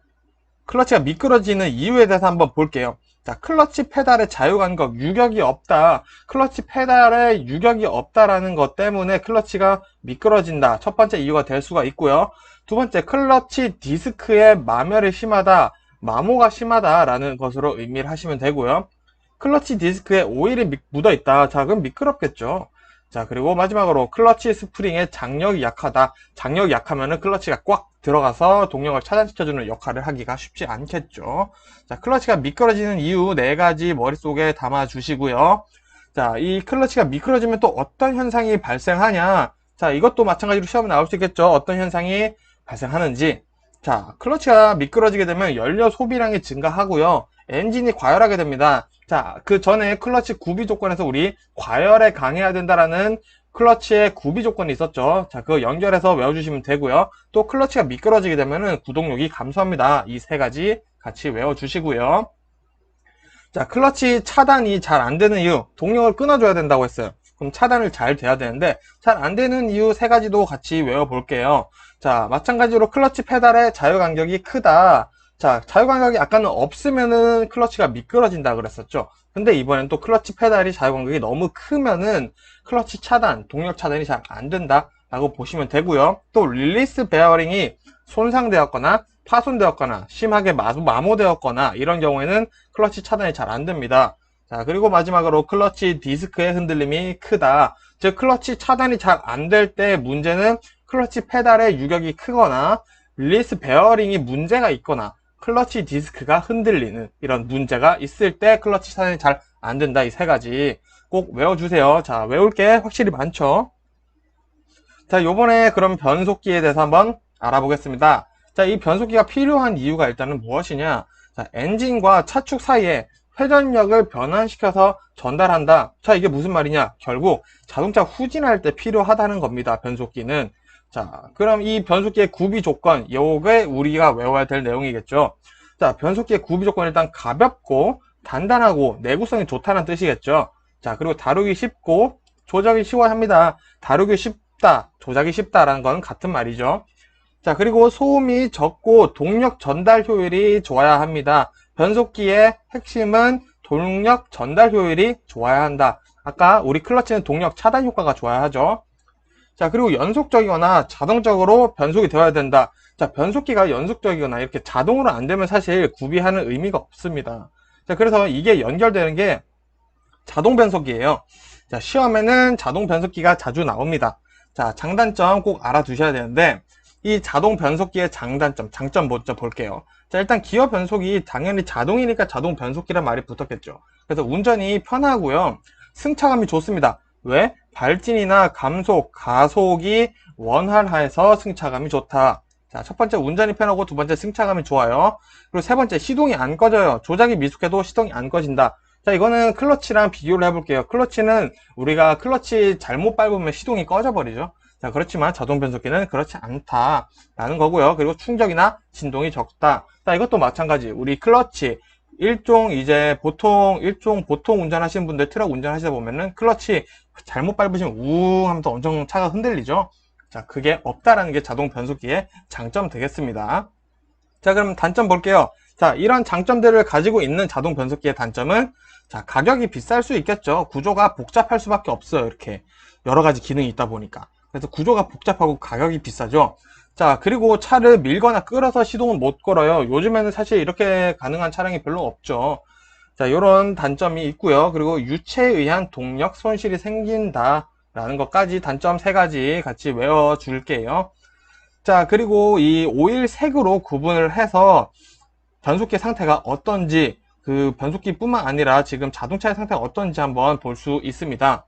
S1: 클러치가 미끄러지는 이유에 대해서 한번 볼게요. 자, 클러치 페달의 자유간격, 유격이 없다. 클러치 페달에 유격이 없다라는 것 때문에 클러치가 미끄러진다. 첫 번째 이유가 될 수가 있고요. 두 번째, 클러치 디스크의 마멸이 심하다. 마모가 심하다라는 것으로 의미를 하시면 되고요. 클러치 디스크에 오일이 묻어 있다. 자, 그럼 미끄럽겠죠. 자, 그리고 마지막으로 클러치 스프링의 장력이 약하다. 장력이 약하면은 클러치가 꽉 들어가서 동력을 차단시켜주는 역할을 하기가 쉽지 않겠죠. 자, 클러치가 미끄러지는 이유 네 가지 머릿속에 담아 주시고요. 자, 이 클러치가 미끄러지면 또 어떤 현상이 발생하냐. 자, 이것도 마찬가지로 시험에 나올 수 있겠죠. 어떤 현상이 발생하는지. 자, 클러치가 미끄러지게 되면 연료 소비량이 증가하고요. 엔진이 과열하게 됩니다. 자, 그 전에 클러치 구비 조건에서 우리 과열에 강해야 된다라는 클러치의 구비 조건이 있었죠. 자, 그거 연결해서 외워주시면 되고요. 또 클러치가 미끄러지게 되면은 구동력이 감소합니다. 이 세 가지 같이 외워주시고요. 자, 클러치 차단이 잘 안 되는 이유, 동력을 끊어줘야 된다고 했어요. 그럼 차단을 잘 돼야 되는데 잘 안 되는 이유 세 가지도 같이 외워볼게요. 자, 마찬가지로 클러치 페달의 자유간격이 크다. 자, 자유간격이 아까는 없으면은 클러치가 미끄러진다 그랬었죠. 근데 이번엔 또 클러치 페달이 자유간격이 너무 크면은 클러치 차단, 동력 차단이 잘 안 된다 라고 보시면 되고요. 또 릴리스 베어링이 손상되었거나 파손되었거나 심하게 마모되었거나 이런 경우에는 클러치 차단이 잘 안 됩니다. 자, 그리고 마지막으로 클러치 디스크의 흔들림이 크다. 즉 클러치 차단이 잘 안 될 때 문제는 클러치 페달의 유격이 크거나 릴리스 베어링이 문제가 있거나 클러치 디스크가 흔들리는 이런 문제가 있을 때 클러치 차단이 잘 안 된다. 이 세 가지 꼭 외워주세요. 자, 외울 게 확실히 많죠. 자, 요번에 그럼 변속기에 대해서 한번 알아보겠습니다. 자, 이 변속기가 필요한 이유가 일단은 무엇이냐. 자, 엔진과 차축 사이에 회전력을 변환시켜서 전달한다. 자, 이게 무슨 말이냐. 결국 자동차 후진할 때 필요하다는 겁니다. 변속기는. 자, 그럼 이 변속기의 구비 조건, 요게 우리가 외워야 될 내용이겠죠. 자, 변속기의 구비 조건 일단 가볍고 단단하고 내구성이 좋다는 뜻이겠죠. 자, 그리고 다루기 쉽고 조작이 쉬워야 합니다. 다루기 쉽다, 조작이 쉽다라는 건 같은 말이죠. 자, 그리고 소음이 적고 동력 전달 효율이 좋아야 합니다. 변속기의 핵심은 동력 전달 효율이 좋아야 한다. 아까 우리 클러치는 동력 차단 효과가 좋아야 하죠. 자, 그리고 연속적이거나 자동적으로 변속이 되어야 된다. 자, 변속기가 연속적이거나 이렇게 자동으로 안 되면 사실 구비하는 의미가 없습니다. 자, 그래서 이게 연결되는 게 자동 변속기예요. 자, 시험에는 자동 변속기가 자주 나옵니다. 자, 장단점 꼭 알아두셔야 되는데 이 자동 변속기의 장단점, 장점 먼저 볼게요. 자, 일단 기어 변속이 당연히 자동이니까 자동 변속기란 말이 붙었겠죠. 그래서 운전이 편하고요. 승차감이 좋습니다. 왜? 발진이나 감속, 가속이 원활해서 승차감이 좋다. 자, 첫 번째 운전이 편하고 두 번째 승차감이 좋아요. 그리고 세 번째 시동이 안 꺼져요. 조작이 미숙해도 시동이 안 꺼진다. 자, 이거는 클러치랑 비교를 해볼게요. 클러치는 우리가 클러치 잘못 밟으면 시동이 꺼져버리죠. 자, 그렇지만 자동 변속기는 그렇지 않다라는 거고요. 그리고 충격이나 진동이 적다. 자, 이것도 마찬가지. 우리 클러치 일종 보통 운전하시는 분들 트럭 운전하시다 보면은 클러치 잘못 밟으시면 우웅 하면서 엄청 차가 흔들리죠. 자, 그게 없다라는 게 자동 변속기의 장점 되겠습니다. 자, 그럼 단점 볼게요. 자, 이런 장점들을 가지고 있는 자동 변속기의 단점은, 자, 가격이 비쌀 수 있겠죠. 구조가 복잡할 수밖에 없어요. 이렇게 여러 가지 기능이 있다 보니까. 그래서 구조가 복잡하고 가격이 비싸죠. 자, 그리고 차를 밀거나 끌어서 시동은 못 걸어요. 요즘에는 사실 이렇게 가능한 차량이 별로 없죠. 자, 이런 단점이 있고요. 그리고 유체에 의한 동력 손실이 생긴다라는 것까지 단점 3가지 같이 외워줄게요. 자, 그리고 이 오일 색으로 구분을 해서 변속기 상태가 어떤지, 그 변속기뿐만 아니라 지금 자동차의 상태가 어떤지 한번 볼 수 있습니다.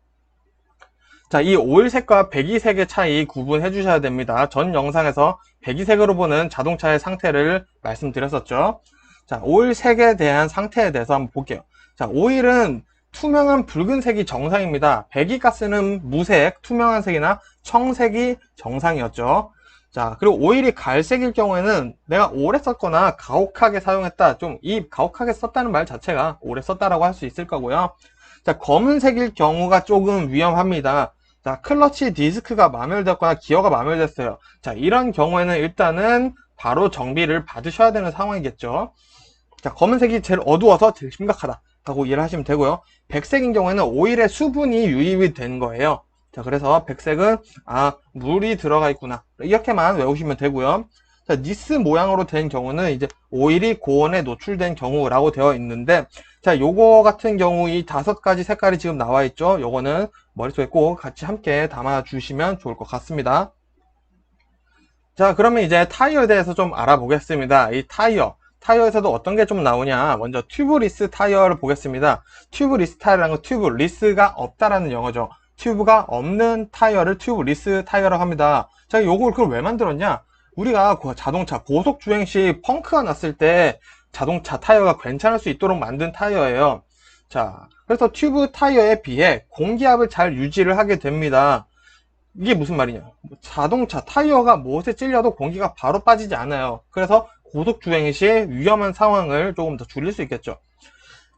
S1: 자, 이 오일색과 배기색의 차이 구분해 주셔야 됩니다. 전 영상에서 배기색으로 보는 자동차의 상태를 말씀드렸었죠. 자, 오일색에 대한 상태에 대해서 한번 볼게요. 자, 오일은 투명한 붉은색이 정상입니다. 배기가스는 무색, 투명한 색이나 청색이 정상이었죠. 자, 그리고 오일이 갈색일 경우에는 내가 오래 썼거나 가혹하게 사용했다. 좀 이 가혹하게 썼다는 말 자체가 오래 썼다라고 할 수 있을 거고요. 자, 검은색일 경우가 조금 위험합니다. 자, 클러치 디스크가 마멸됐거나 기어가 마멸됐어요. 자, 이런 경우에는 일단은 바로 정비를 받으셔야 되는 상황이겠죠. 자, 검은색이 제일 어두워서 제일 심각하다라고 이해를 하시면 되고요. 백색인 경우에는 오일에 수분이 유입이 된 거예요. 자, 그래서 백색은 물이 들어가 있구나, 이렇게만 외우시면 되고요. 자, 니스 모양으로 된 경우는 이제 오일이 고온에 노출된 경우라고 되어 있는데, 자, 요거 같은 경우 이 5가지 색깔이 지금 나와 있죠. 요거는 머릿속에 꼭 같이 함께 담아 주시면 좋을 것 같습니다. 자, 그러면 이제 타이어에 대해서 좀 알아보겠습니다. 이 타이어에서도 어떤 게 좀 나오냐. 먼저 튜브리스 타이어를 보겠습니다. 튜브리스 타이어라는 건 튜브 리스가 없다라는 영어죠. 튜브가 없는 타이어를 튜브리스 타이어라고 합니다. 자, 요걸 그걸 왜 만들었냐? 우리가 자동차 고속 주행 시 펑크가 났을 때 자동차 타이어가 괜찮을 수 있도록 만든 타이어예요. 자, 그래서 튜브 타이어에 비해 공기압을 잘 유지를 하게 됩니다. 이게 무슨 말이냐? 자동차 타이어가 무엇에 찔려도 공기가 바로 빠지지 않아요. 그래서 고속 주행 시 위험한 상황을 조금 더 줄일 수 있겠죠.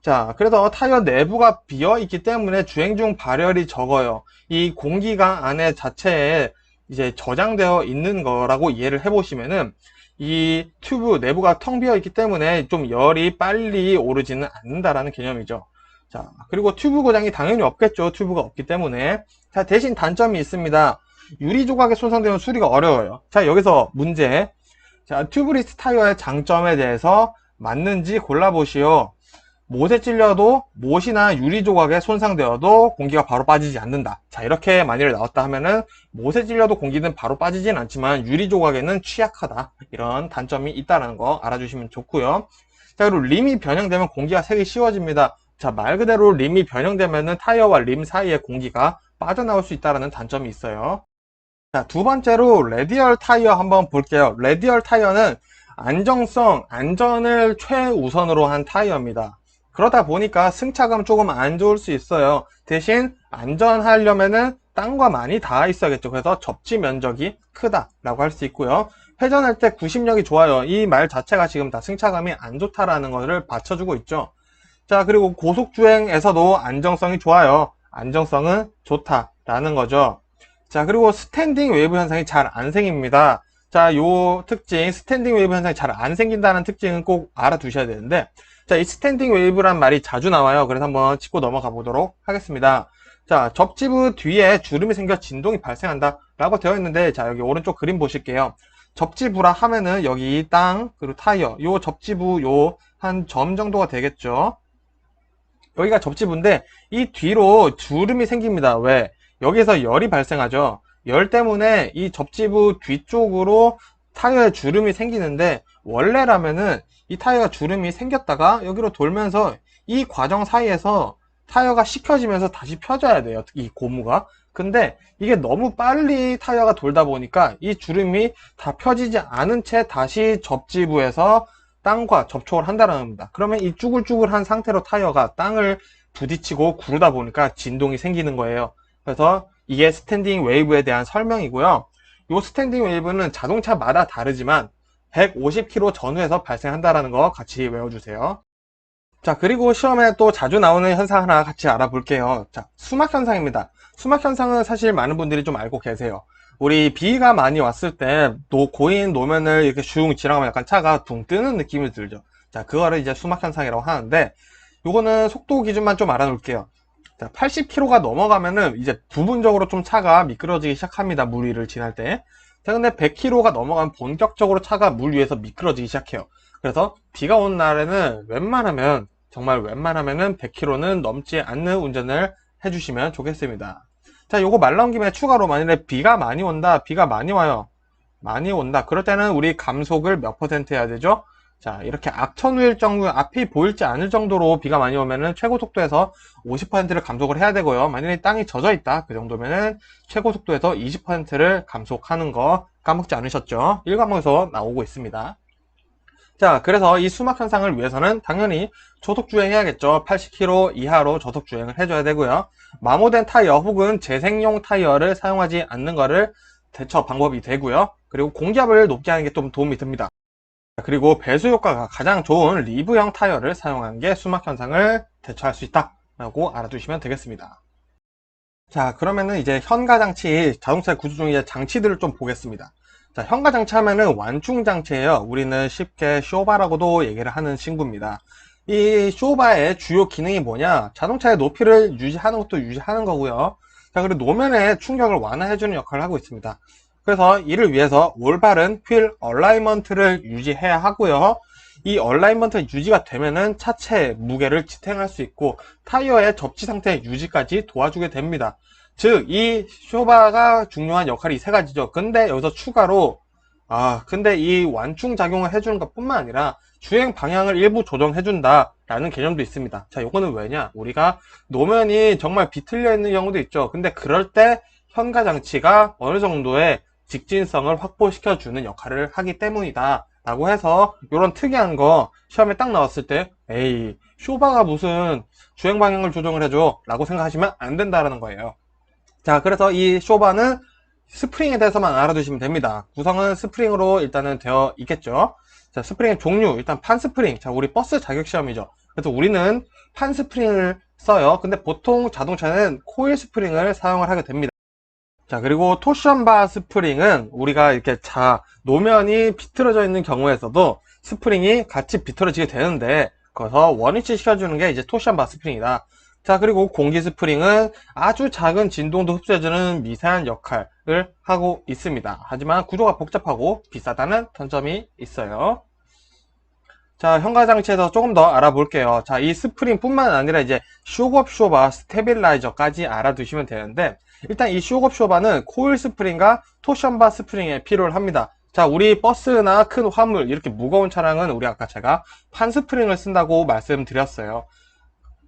S1: 자, 그래서 타이어 내부가 비어 있기 때문에 주행 중 발열이 적어요. 이 공기가 안에 자체에 이제 저장되어 있는 거라고 이해를 해보시면은, 이 튜브 내부가 텅 비어 있기 때문에 좀 열이 빨리 오르지는 않는다라는 개념이죠. 자, 그리고 튜브 고장이 당연히 없겠죠. 튜브가 없기 때문에. 자, 대신 단점이 있습니다. 유리 조각에 손상되면 수리가 어려워요. 자, 여기서 문제. 자, 튜브리스 타이어의 장점에 대해서 맞는지 골라보시오. 못에 찔려도 못이나 유리 조각에 손상되어도 공기가 바로 빠지지 않는다. 자, 이렇게 만일 나왔다 하면은 못에 찔려도 공기는 바로 빠지진 않지만 유리 조각에는 취약하다. 이런 단점이 있다는 거 알아주시면 좋고요. 자, 그리고 림이 변형되면 공기가 새기 쉬워집니다. 자, 말 그대로 림이 변형되면은 타이어와 림 사이에 공기가 빠져나올 수 있다는 단점이 있어요. 자, 두 번째로 레디얼 타이어 한번 볼게요. 레디얼 타이어는 안정성, 안전을 최우선으로 한 타이어입니다. 그러다 보니까 승차감 조금 안 좋을 수 있어요. 대신 안전하려면은 땅과 많이 닿아 있어야겠죠. 그래서 접지 면적이 크다라고 할 수 있고요. 회전할 때 구심력이 좋아요. 이 말 자체가 지금 다 승차감이 안 좋다라는 것을 받쳐주고 있죠. 자, 그리고 고속주행에서도 안정성이 좋아요. 안정성은 좋다라는 거죠. 자, 그리고 스탠딩 웨이브 현상이 잘 안 생깁니다. 자, 요 특징, 스탠딩 웨이브 현상이 잘 안 생긴다는 특징은 꼭 알아두셔야 되는데, 자, 이 스탠딩 웨이브란 말이 자주 나와요. 그래서 한번 짚고 넘어가 보도록 하겠습니다. 자, 접지부 뒤에 주름이 생겨 진동이 발생한다 라고 되어 있는데, 자, 여기 오른쪽 그림 보실게요. 접지부라 하면은 여기 땅, 그리고 타이어, 요 접지부 요 한 점 정도가 되겠죠. 여기가 접지부인데 이 뒤로 주름이 생깁니다. 왜? 여기서 열이 발생하죠. 열 때문에 이 접지부 뒤쪽으로 타이어에 주름이 생기는데, 원래라면은 이 타이어가 주름이 생겼다가 여기로 돌면서 이 과정 사이에서 타이어가 식혀지면서 다시 펴져야 돼요. 이 고무가. 근데 이게 너무 빨리 타이어가 돌다 보니까 이 주름이 다 펴지지 않은 채 다시 접지부에서 땅과 접촉을 한다는 겁니다. 그러면 이 쭈글쭈글한 상태로 타이어가 땅을 부딪히고 구르다 보니까 진동이 생기는 거예요. 그래서 이게 스탠딩 웨이브에 대한 설명이고요. 이 스탠딩 웨이브는 자동차마다 다르지만 150km 전후에서 발생한다는 거 같이 외워주세요. 자, 그리고 시험에 또 자주 나오는 현상 하나 같이 알아볼게요. 자, 수막 현상입니다. 수막 현상은 사실 많은 분들이 좀 알고 계세요. 우리 비가 많이 왔을 때 고인 노면을 이렇게 슝 지나가면 약간 차가 둥 뜨는 느낌이 들죠. 자, 그거를 이제 수막 현상이라고 하는데, 요거는 속도 기준만 좀 알아놓을게요. 자, 80km가 넘어가면은 이제 부분적으로 좀 차가 미끄러지기 시작합니다. 물 위를 지날 때. 자, 근데 100km가 넘어가면 본격적으로 차가 물 위에서 미끄러지기 시작해요. 그래서 비가 오는 날에는 웬만하면, 정말 웬만하면은 100km는 넘지 않는 운전을 해주시면 좋겠습니다. 자, 요거 말 나온 김에 추가로 만일에 비가 많이 온다, 비가 많이 와요. 많이 온다. 그럴 때는 우리 감속을 몇 퍼센트 해야 되죠? 자, 이렇게 악천후일 정도, 앞이 보이지 않을 정도로 비가 많이 오면은 최고 속도에서 50%를 감속을 해야 되고요. 만약에 땅이 젖어 있다. 그 정도면은 최고 속도에서 20%를 감속하는 거 까먹지 않으셨죠? 1과목에서 나오고 있습니다. 자, 그래서 이 수막 현상을 위해서는 당연히 저속주행 해야겠죠. 80km 이하로 저속주행을 해줘야 되고요. 마모된 타이어 혹은 재생용 타이어를 사용하지 않는 거를 대처 방법이 되고요. 그리고 공기압을 높게 하는 게 좀 도움이 됩니다. 그리고 배수 효과가 가장 좋은 리브형 타이어를 사용하는 게 수막 현상을 대처할 수 있다 라고 알아두시면 되겠습니다. 자, 그러면은 이제 현가장치, 자동차의 구조 중에 이제 장치들을 좀 보겠습니다. 자, 현가장치 하면은 완충장치예요. 우리는 쉽게 쇼바라고도 얘기를 하는 친구입니다. 이 쇼바의 주요 기능이 뭐냐? 자동차의 높이를 유지하는 것도 유지하는 거고요. 자, 그리고 노면의 충격을 완화해주는 역할을 하고 있습니다. 그래서 이를 위해서 올바른 휠 얼라이먼트를 유지해야 하고요. 이 얼라이먼트 유지가 되면은 차체 무게를 지탱할 수 있고 타이어의 접지 상태 유지까지 도와주게 됩니다. 즉, 이 쇼바가 중요한 역할이 세 가지죠. 근데 여기서 추가로 근데 이 완충 작용을 해주는 것 뿐만 아니라 주행 방향을 일부 조정해준다 라는 개념도 있습니다. 자, 요거는 왜냐? 우리가 노면이 정말 비틀려 있는 경우도 있죠. 근데 그럴 때 현가 장치가 어느 정도의 직진성을 확보시켜주는 역할을 하기 때문이다 라고 해서 이런 특이한 거 시험에 딱 나왔을 때 에이, 쇼바가 무슨 주행 방향을 조정을 해줘 라고 생각하시면 안 된다라는 거예요. 자, 그래서 이 쇼바는 스프링에 대해서만 알아두시면 됩니다. 구성은 스프링으로 일단은 되어 있겠죠. 자, 스프링의 종류, 일단 판 스프링. 자, 우리 버스 자격 시험이죠. 그래서 우리는 판 스프링을 써요. 근데 보통 자동차는 코일 스프링을 사용을 하게 됩니다. 자, 그리고 토션바 스프링은 우리가 이렇게 노면이 비틀어져 있는 경우에서도 스프링이 같이 비틀어지게 되는데, 거기서 원위치 시켜주는 게 이제 토션바 스프링이다. 자, 그리고 공기 스프링은 아주 작은 진동도 흡수해주는 미세한 역할을 하고 있습니다. 하지만 구조가 복잡하고 비싸다는 단점이 있어요. 자, 현가장치에서 조금 더 알아볼게요. 자, 이 스프링 뿐만 아니라 이제 쇼겁 쇼바, 스테빌라이저까지 알아두시면 되는데, 일단 이 쇼겁 쇼바는 코일 스프링과 토션바 스프링에 필요를 합니다. 자, 우리 버스나 큰 화물, 이렇게 무거운 차량은 우리 아까 제가 판 스프링을 쓴다고 말씀드렸어요.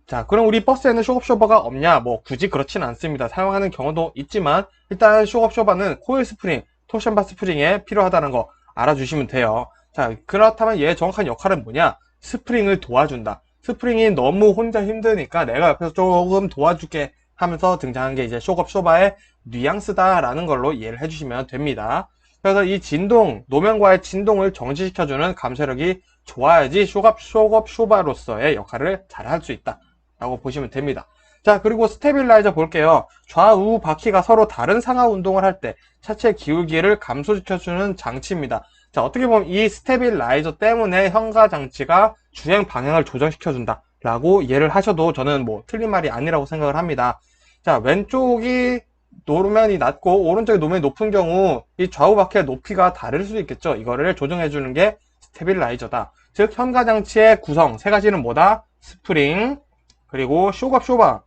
S1: 자, 그럼 우리 버스에는 쇼겁 쇼바가 없냐? 뭐 굳이 그렇진 않습니다. 사용하는 경우도 있지만 일단 쇼겁 쇼바는 코일 스프링, 토션바 스프링에 필요하다는 거 알아주시면 돼요. 자, 그렇다면 얘의 정확한 역할은 뭐냐? 스프링을 도와준다. 스프링이 너무 혼자 힘드니까 내가 옆에서 조금 도와줄게 하면서 등장한 게 이제 쇼겁 쇼바의 뉘앙스다라는 걸로 이해를 해주시면 됩니다. 그래서 이 진동, 노면과의 진동을 정지시켜주는 감쇄력이 좋아야지 쇼겁 쇼바로서의 역할을 잘 할 수 있다 라고 보시면 됩니다. 자, 그리고 스테빌라이저 볼게요. 좌우 바퀴가 서로 다른 상하 운동을 할 때 차체 기울기를 감소시켜주는 장치입니다. 자, 어떻게 보면 이 스테빌라이저 때문에 현가 장치가 주행 방향을 조정시켜준다 라고 이해를 하셔도 저는 뭐 틀린 말이 아니라고 생각을 합니다. 자, 왼쪽이 노면이 낮고 오른쪽이 노면이 높은 경우 이 좌우 바퀴의 높이가 다를 수 있겠죠. 이거를 조정해주는 게 스테빌라이저다. 즉, 현가 장치의 구성 세 가지는 뭐다? 스프링, 그리고 쇼겁 쇼바,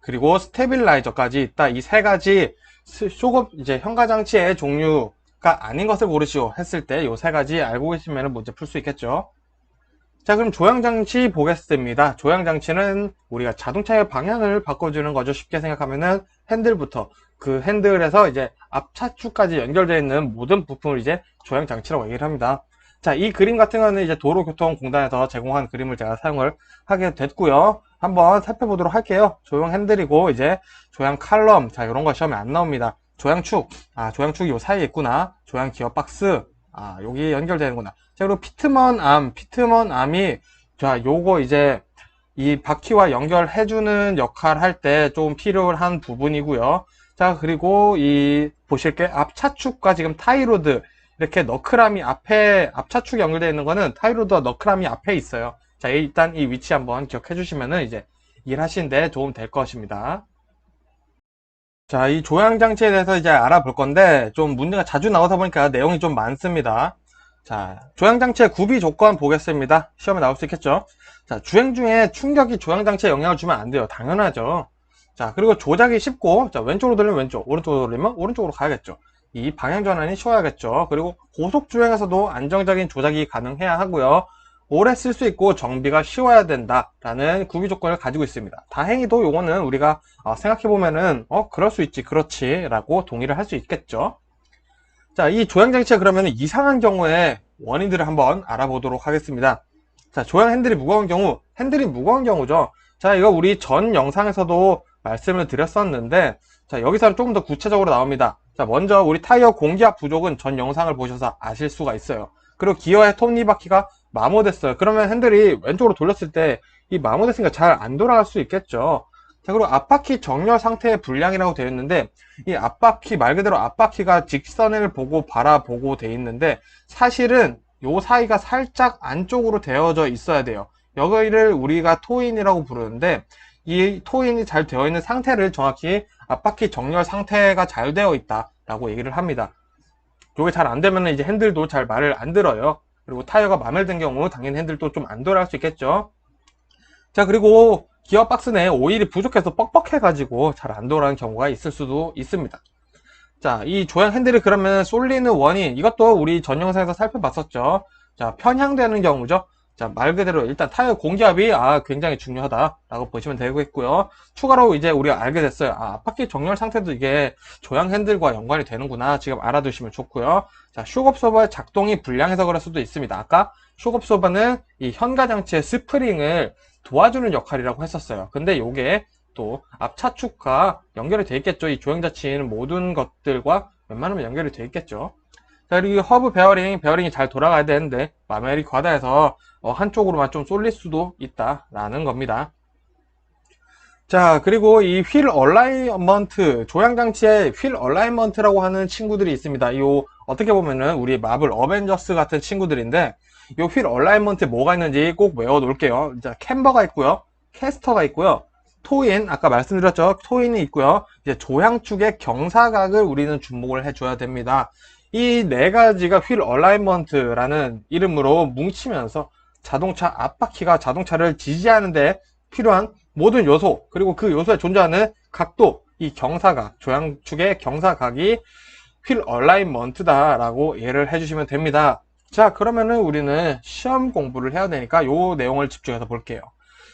S1: 그리고 스테빌라이저까지 있다. 이 세 가지 쇼겁 이제 현가 장치의 종류가 아닌 것을 고르시오 했을 때 이 세 가지 알고 계시면 문제 풀 수 있겠죠. 자, 그럼 조향장치 보겠습니다. 조향장치는 우리가 자동차의 방향을 바꿔주는 거죠. 쉽게 생각하면은 핸들부터 그 핸들에서 이제 앞차축까지 연결되어 있는 모든 부품을 이제 조향장치라고 얘기를 합니다. 자, 이 그림 같은 거는 이제 도로교통공단에서 제공한 그림을 제가 사용을 하게 됐고요. 한번 살펴보도록 할게요. 조형 핸들이고 이제 조향 칼럼, 자, 이런 거 시험에 안 나옵니다. 조향축, 조향축이 요 사이에 있구나. 조향 기어 박스, 여기 연결되는구나. 자, 그리고 피트먼암이 자, 요거 이제 이 바퀴와 연결해주는 역할 할 때 좀 필요한 부분이고요. 자, 그리고 이 보실 게 앞차축과 지금 타이로드 이렇게 너클함이 앞에, 앞차축이 연결되어 있는 거는 타이로드와 너클함이 앞에 있어요. 자, 일단 이 위치 한번 기억해 주시면은 이제 일하시는데 도움 될 것입니다. 자, 이 조향장치에 대해서 이제 알아볼 건데, 좀 문제가 자주 나오다 보니까 내용이 좀 많습니다. 자, 조향장치의 구비 조건 보겠습니다. 시험에 나올 수 있겠죠? 자, 주행 중에 충격이 조향장치에 영향을 주면 안 돼요. 당연하죠. 자, 그리고 조작이 쉽고, 자, 왼쪽으로 돌리면 왼쪽, 오른쪽으로 돌리면 오른쪽으로 가야겠죠. 이 방향 전환이 쉬워야겠죠. 그리고 고속 주행에서도 안정적인 조작이 가능해야 하고요. 오래 쓸 수 있고 정비가 쉬워야 된다라는 구비 조건을 가지고 있습니다. 다행히도 요거는 우리가 생각해보면은 그럴 수 있지, 그렇지 라고 동의를 할 수 있겠죠. 자, 이 조향장치가 그러면 이상한 경우에 원인들을 한번 알아보도록 하겠습니다. 자, 조향 핸들이 무거운 경우, 핸들이 무거운 경우죠. 자, 이거 우리 전 영상에서도 말씀을 드렸었는데, 자, 여기서는 조금 더 구체적으로 나옵니다. 자, 먼저 우리 타이어 공기압 부족은 전 영상을 보셔서 아실 수가 있어요. 그리고 기어의 톱니바퀴가 마모됐어요. 그러면 핸들이 왼쪽으로 돌렸을 때 이 마모됐으니까 잘 안 돌아갈 수 있겠죠. 자, 그리고 앞바퀴 정렬 상태의 불량이라고 되어 있는데, 이 앞바퀴, 말 그대로 앞바퀴가 직선을 보고 바라보고 되어 있는데, 사실은 요 사이가 살짝 안쪽으로 되어져 있어야 돼요. 여기를 우리가 토인이라고 부르는데, 이 토인이 잘 되어 있는 상태를 정확히 앞바퀴 정렬 상태가 잘 되어 있다라고 얘기를 합니다. 요게 잘 안 되면 이제 핸들도 잘 말을 안 들어요. 그리고 타이어가 마멜된 경우 당연히 핸들도 좀 안 돌아갈 수 있겠죠. 자, 그리고 기어박스 내에 오일이 부족해서 뻑뻑해가지고 잘 안 돌아가는 경우가 있을 수도 있습니다. 자, 이 조향 핸들이 그러면 쏠리는 원인, 이것도 우리 전 영상에서 살펴봤었죠. 자, 편향되는 경우죠. 자, 말 그대로 일단 타이어 공기압이 굉장히 중요하다라고 보시면 되겠고요. 추가로 이제 우리가 알게 됐어요. 앞바퀴 정렬 상태도 이게 조향 핸들과 연관이 되는구나. 지금 알아두시면 좋고요. 자, 쇼업소버의 작동이 불량해서 그럴 수도 있습니다. 아까 쇼업소버는 이 현가 장치의 스프링을 도와주는 역할이라고 했었어요. 근데 요게 또 앞차축과 연결이 되어 있겠죠. 이 조향 자체는 모든 것들과 웬만하면 연결이 되어 있겠죠. 자, 그리고 허브 베어링이 잘 돌아가야 되는데 마멜이 과다해서 한쪽으로만 좀 쏠릴 수도 있다라는 겁니다. 자, 그리고 이 휠 얼라이먼트, 조향장치에 휠 얼라이먼트라고 하는 친구들이 있습니다. 요 어떻게 보면은 우리 마블 어벤져스 같은 친구들인데, 요 휠 얼라이먼트에 뭐가 있는지 꼭 외워 놓을게요. 자, 캠버가 있고요, 캐스터가 있고요, 토인, 아까 말씀드렸죠, 토인이 있고요, 이제 조향축의 경사각을 우리는 주목을 해줘야 됩니다. 이 네 가지가 휠 얼라이먼트라는 이름으로 뭉치면서 자동차 앞바퀴가 자동차를 지지하는데 필요한 모든 요소, 그리고 그 요소에 존재하는 각도, 이 경사각, 조향축의 경사각이 휠 얼라이먼트다라고 이해를 해주시면 됩니다. 자, 그러면은 우리는 시험 공부를 해야 되니까 요 내용을 집중해서 볼게요.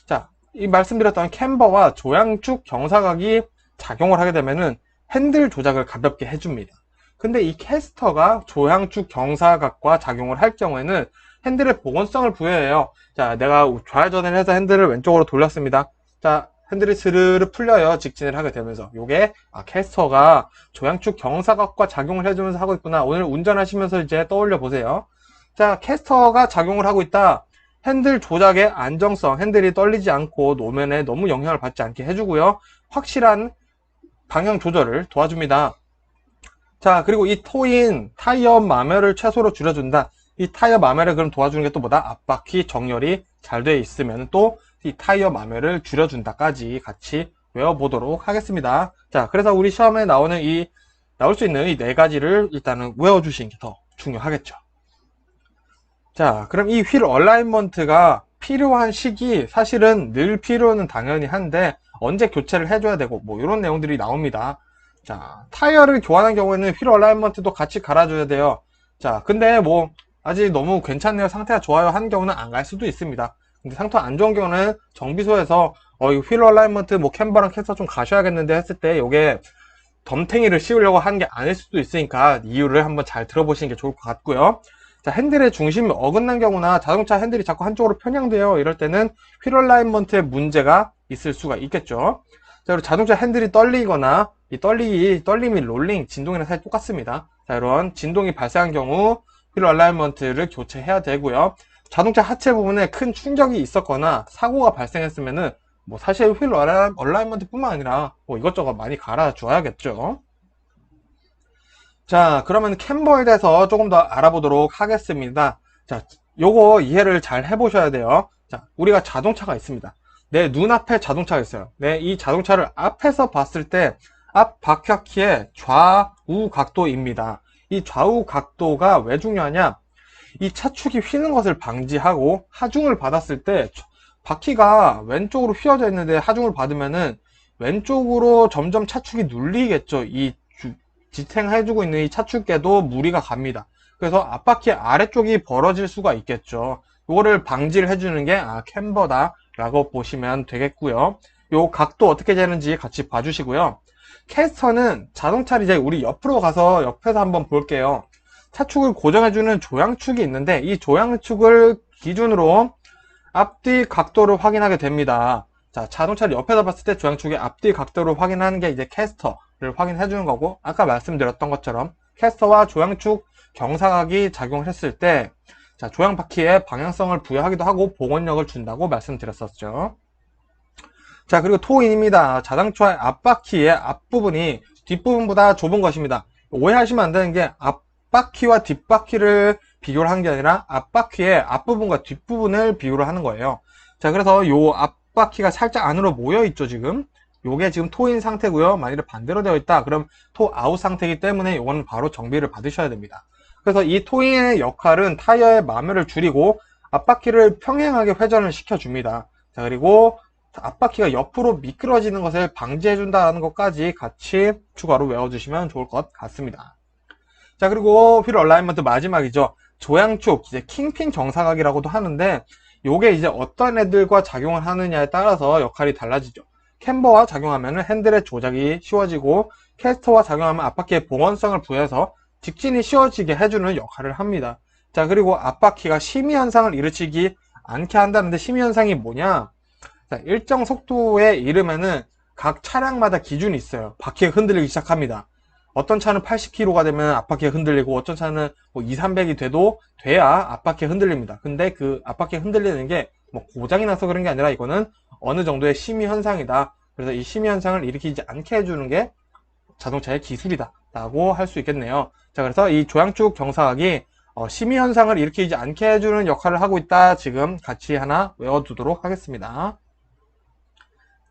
S1: 자, 이 말씀드렸던 캠버와 조향축 경사각이 작용을 하게 되면은 핸들 조작을 가볍게 해줍니다. 근데 이 캐스터가 조향축 경사각과 작용을 할 경우에는 핸들의 보건성을 부여해요. 자, 내가 좌회전을 해서 핸들을 왼쪽으로 돌렸습니다. 자, 핸들이 스르르 풀려요. 직진을 하게 되면서. 요게 캐스터가 조향축 경사각과 작용을 해주면서 하고 있구나. 오늘 운전하시면서 이제 떠올려 보세요. 자, 캐스터가 작용을 하고 있다. 핸들 조작의 안정성, 핸들이 떨리지 않고 노면에 너무 영향을 받지 않게 해주고요. 확실한 방향 조절을 도와줍니다. 자, 그리고 이 토인, 타이어 마멸을 최소로 줄여준다. 이 타이어 마멸을 그럼 도와주는 게 또 뭐다? 앞바퀴 정렬이 잘 되어 있으면 또 이 타이어 마멸을 줄여준다까지 같이 외워보도록 하겠습니다. 자, 그래서 우리 시험에 나올 수 있는 이 네 가지를 일단은 외워주시는 게 더 중요하겠죠. 자, 그럼 이 휠 얼라이먼트가 필요한 시기, 사실은 늘 필요는 당연히 한데 언제 교체를 해줘야 되고 뭐 이런 내용들이 나옵니다. 자, 타이어를 교환한 경우에는 휠 얼라이먼트도 같이 갈아줘야 돼요. 자, 근데 뭐 아직 너무 괜찮네요, 상태가 좋아요 하는 경우는 안 갈 수도 있습니다. 근데 상태 안 좋은 경우는 정비소에서 이 휠 얼라이먼트 뭐 캠버랑 캐스터 좀 가셔야겠는데 했을 때 이게 덤탱이를 씌우려고 하는 게 아닐 수도 있으니까 이유를 한번 잘 들어보시는 게 좋을 것 같고요. 자, 핸들의 중심이 어긋난 경우나 자동차 핸들이 자꾸 한쪽으로 편향돼요. 이럴 때는 휠 얼라이먼트에 문제가 있을 수가 있겠죠. 자, 그리고 자동차 핸들이 떨리거나 이 떨림이 롤링, 진동이랑 사실 똑같습니다. 자, 이런 진동이 발생한 경우 휠 얼라이먼트를 교체해야 되고요. 자동차 하체 부분에 큰 충격이 있었거나 사고가 발생했으면은 뭐 사실 휠 얼라이먼트 뿐만 아니라 뭐 이것저것 많이 갈아줘야겠죠. 자, 그러면 캠버에 대해서 조금 더 알아보도록 하겠습니다. 자, 요거 이해를 잘 해보셔야 돼요. 자, 우리가 자동차가 있습니다. 내 눈앞에 자동차가 있어요. 이 자동차를 앞에서 봤을 때 앞 바퀴의 좌우 각도입니다. 이 좌우 각도가 왜 중요하냐? 이 차축이 휘는 것을 방지하고 하중을 받았을 때 바퀴가 왼쪽으로 휘어져 있는데 하중을 받으면은 왼쪽으로 점점 차축이 눌리겠죠. 지탱해주고 있는 이 차축계도 무리가 갑니다. 그래서 앞바퀴 아래쪽이 벌어질 수가 있겠죠. 이거를 방지를 해주는 게 캠버다 라고 보시면 되겠고요. 요 각도 어떻게 되는지 같이 봐주시고요. 캐스터는 자동차를 이제 우리 옆으로 가서 옆에서 한번 볼게요. 차축을 고정해주는 조향축이 있는데 이 조향축을 기준으로 앞뒤 각도를 확인하게 됩니다. 자, 자동차를 옆에서 봤을 때 조향축의 앞뒤 각도를 확인하는 게 이제 캐스터를 확인해 주는 거고, 아까 말씀드렸던 것처럼 캐스터와 조향축 경사각이 작용을 했을 때, 자, 조향 바퀴에 방향성을 부여하기도 하고 봉원력을 준다고 말씀드렸었죠. 자, 그리고 토인입니다. 자동차의 앞바퀴의 앞부분이 뒷부분보다 좁은 것입니다. 오해하시면 안 되는 게 앞바퀴와 뒷바퀴를 비교를 하는 게 아니라 앞바퀴의 앞부분과 뒷부분을 비교를 하는 거예요. 자, 그래서 요 앞바퀴가 살짝 안으로 모여 있죠, 지금. 요게 지금 토인 상태고요. 만일에 반대로 되어 있다, 그럼 토 아웃 상태이기 때문에 요거는 바로 정비를 받으셔야 됩니다. 그래서 이 토인의 역할은 타이어의 마멸을 줄이고 앞바퀴를 평행하게 회전을 시켜줍니다. 자, 그리고 앞바퀴가 옆으로 미끄러지는 것을 방지해준다는 것까지 같이 추가로 외워주시면 좋을 것 같습니다. 자, 그리고 휠 얼라이먼트 마지막이죠. 조향축, 이제 킹핀 경사각이라고도 하는데, 요게 이제 어떤 애들과 작용을 하느냐에 따라서 역할이 달라지죠. 캠버와 작용하면 핸들의 조작이 쉬워지고, 캐스터와 작용하면 앞바퀴의 봉원성을 부여해서 직진이 쉬워지게 해주는 역할을 합니다. 자, 그리고 앞바퀴가 심의 현상을 일으키지 않게 한다는데, 심의 현상이 뭐냐? 자, 일정 속도에 이르면은 각 차량마다 기준이 있어요. 바퀴가 흔들리기 시작합니다. 어떤 차는 80km가 되면 앞바퀴가 흔들리고, 어떤 차는 뭐 2, 300이 돼야 앞바퀴가 흔들립니다. 근데 그 앞바퀴가 흔들리는 게 뭐 고장이 나서 그런 게 아니라 이거는 어느 정도의 심의 현상이다. 그래서 이 심의 현상을 일으키지 않게 해주는 게 자동차의 기술이다 라고 할 수 있겠네요. 자, 그래서 이 조향축 경사각이 심의 현상을 일으키지 않게 해주는 역할을 하고 있다. 지금 같이 하나 외워두도록 하겠습니다.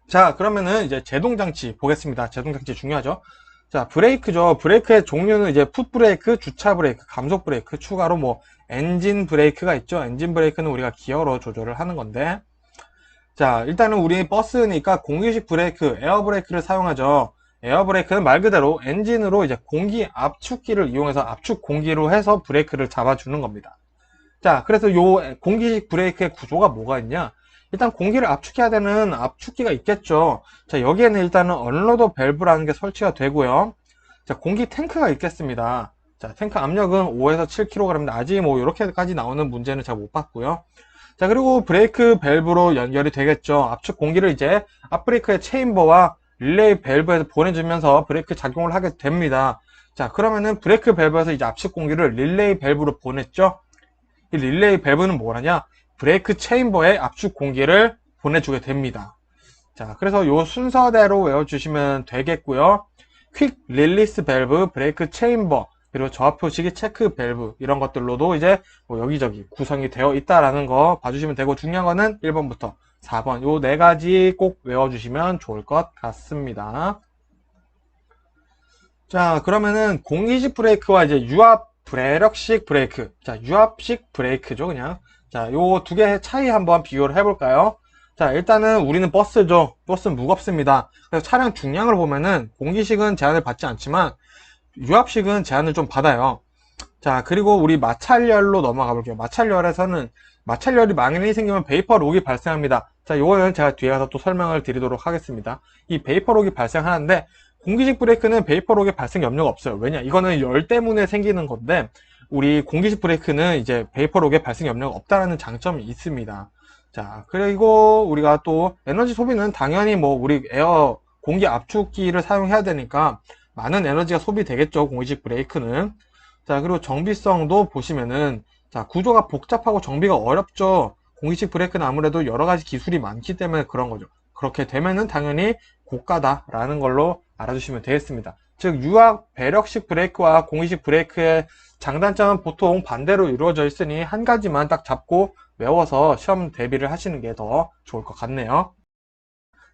S1: 자, 그러면은 이제 제동장치 보겠습니다. 제동장치 중요하죠. 자, 브레이크죠. 브레이크의 종류는 이제 풋브레이크, 주차 브레이크, 감속 브레이크, 추가로 뭐 엔진 브레이크가 있죠. 엔진 브레이크는 우리가 기어로 조절을 하는 건데, 자, 일단은 우리 버스니까 공기식 브레이크, 에어 브레이크를 사용하죠. 에어 브레이크는 말 그대로 엔진으로 이제 공기 압축기를 이용해서 압축 공기로 해서 브레이크를 잡아주는 겁니다. 자, 그래서 요 공기식 브레이크의 구조가 뭐가 있냐? 일단 공기를 압축해야 되는 압축기가 있겠죠. 자, 여기에는 일단은 언로더 밸브라는 게 설치가 되고요. 자, 공기 탱크가 있겠습니다. 자, 탱크 압력은 5에서 7kg인데 아직 뭐 이렇게까지 나오는 문제는 잘 못 봤고요. 자, 그리고 브레이크 밸브로 연결이 되겠죠. 압축 공기를 이제 앞브레이크의 체인버와 릴레이 밸브에서 보내주면서 브레이크 작용을 하게 됩니다. 자, 그러면은 브레이크 밸브에서 이제 압축 공기를 릴레이 밸브로 보냈죠. 이 릴레이 밸브는 뭐라냐? 브레이크 체인버에 압축 공기를 보내주게 됩니다. 자, 그래서 요 순서대로 외워주시면 되겠고요. 퀵 릴리스 밸브, 브레이크 체인버, 그리고 저하표식이 체크 밸브, 이런 것들로도 이제 뭐 여기저기 구성이 되어 있다라는 거 봐주시면 되고, 중요한 거는 1번부터 4번 요 네 가지 꼭 외워주시면 좋을 것 같습니다. 자, 그러면은 공기식 브레이크와 이제 유압 브레력식 브레이크, 자, 유압식 브레이크죠, 그냥. 자, 요 두 개의 차이 한번 비교를 해볼까요? 자, 일단은 우리는 버스죠. 버스는 무겁습니다. 그래서 차량 중량을 보면은 공기식은 제한을 받지 않지만 유압식은 제한을 좀 받아요. 자, 그리고 우리 마찰열로 넘어가 볼게요. 마찰열에서는 마찰열이 망연히 생기면 베이퍼 록이 발생합니다. 자, 요거는 제가 뒤에 가서 또 설명을 드리도록 하겠습니다. 이 베이퍼 록이 발생하는데 공기식 브레이크는 베이퍼 록의 발생 염려가 없어요. 왜냐? 이거는 열 때문에 생기는 건데 우리 공기식 브레이크는 이제 베이퍼 록의 발생 염려가 없다는 장점이 있습니다. 자, 그리고 우리가 또 에너지 소비는 당연히 뭐 우리 에어 공기 압축기를 사용해야 되니까 많은 에너지가 소비되겠죠, 공기식 브레이크는. 자, 그리고 정비성도 보시면은, 자, 구조가 복잡하고 정비가 어렵죠. 공기식 브레이크는 아무래도 여러 가지 기술이 많기 때문에 그런 거죠. 그렇게 되면은 당연히 고가다라는 걸로 알아주시면 되겠습니다. 즉 유압 배력식 브레이크와 공기식 브레이크의 장단점은 보통 반대로 이루어져 있으니 한 가지만 딱 잡고 외워서 시험 대비를 하시는 게 더 좋을 것 같네요.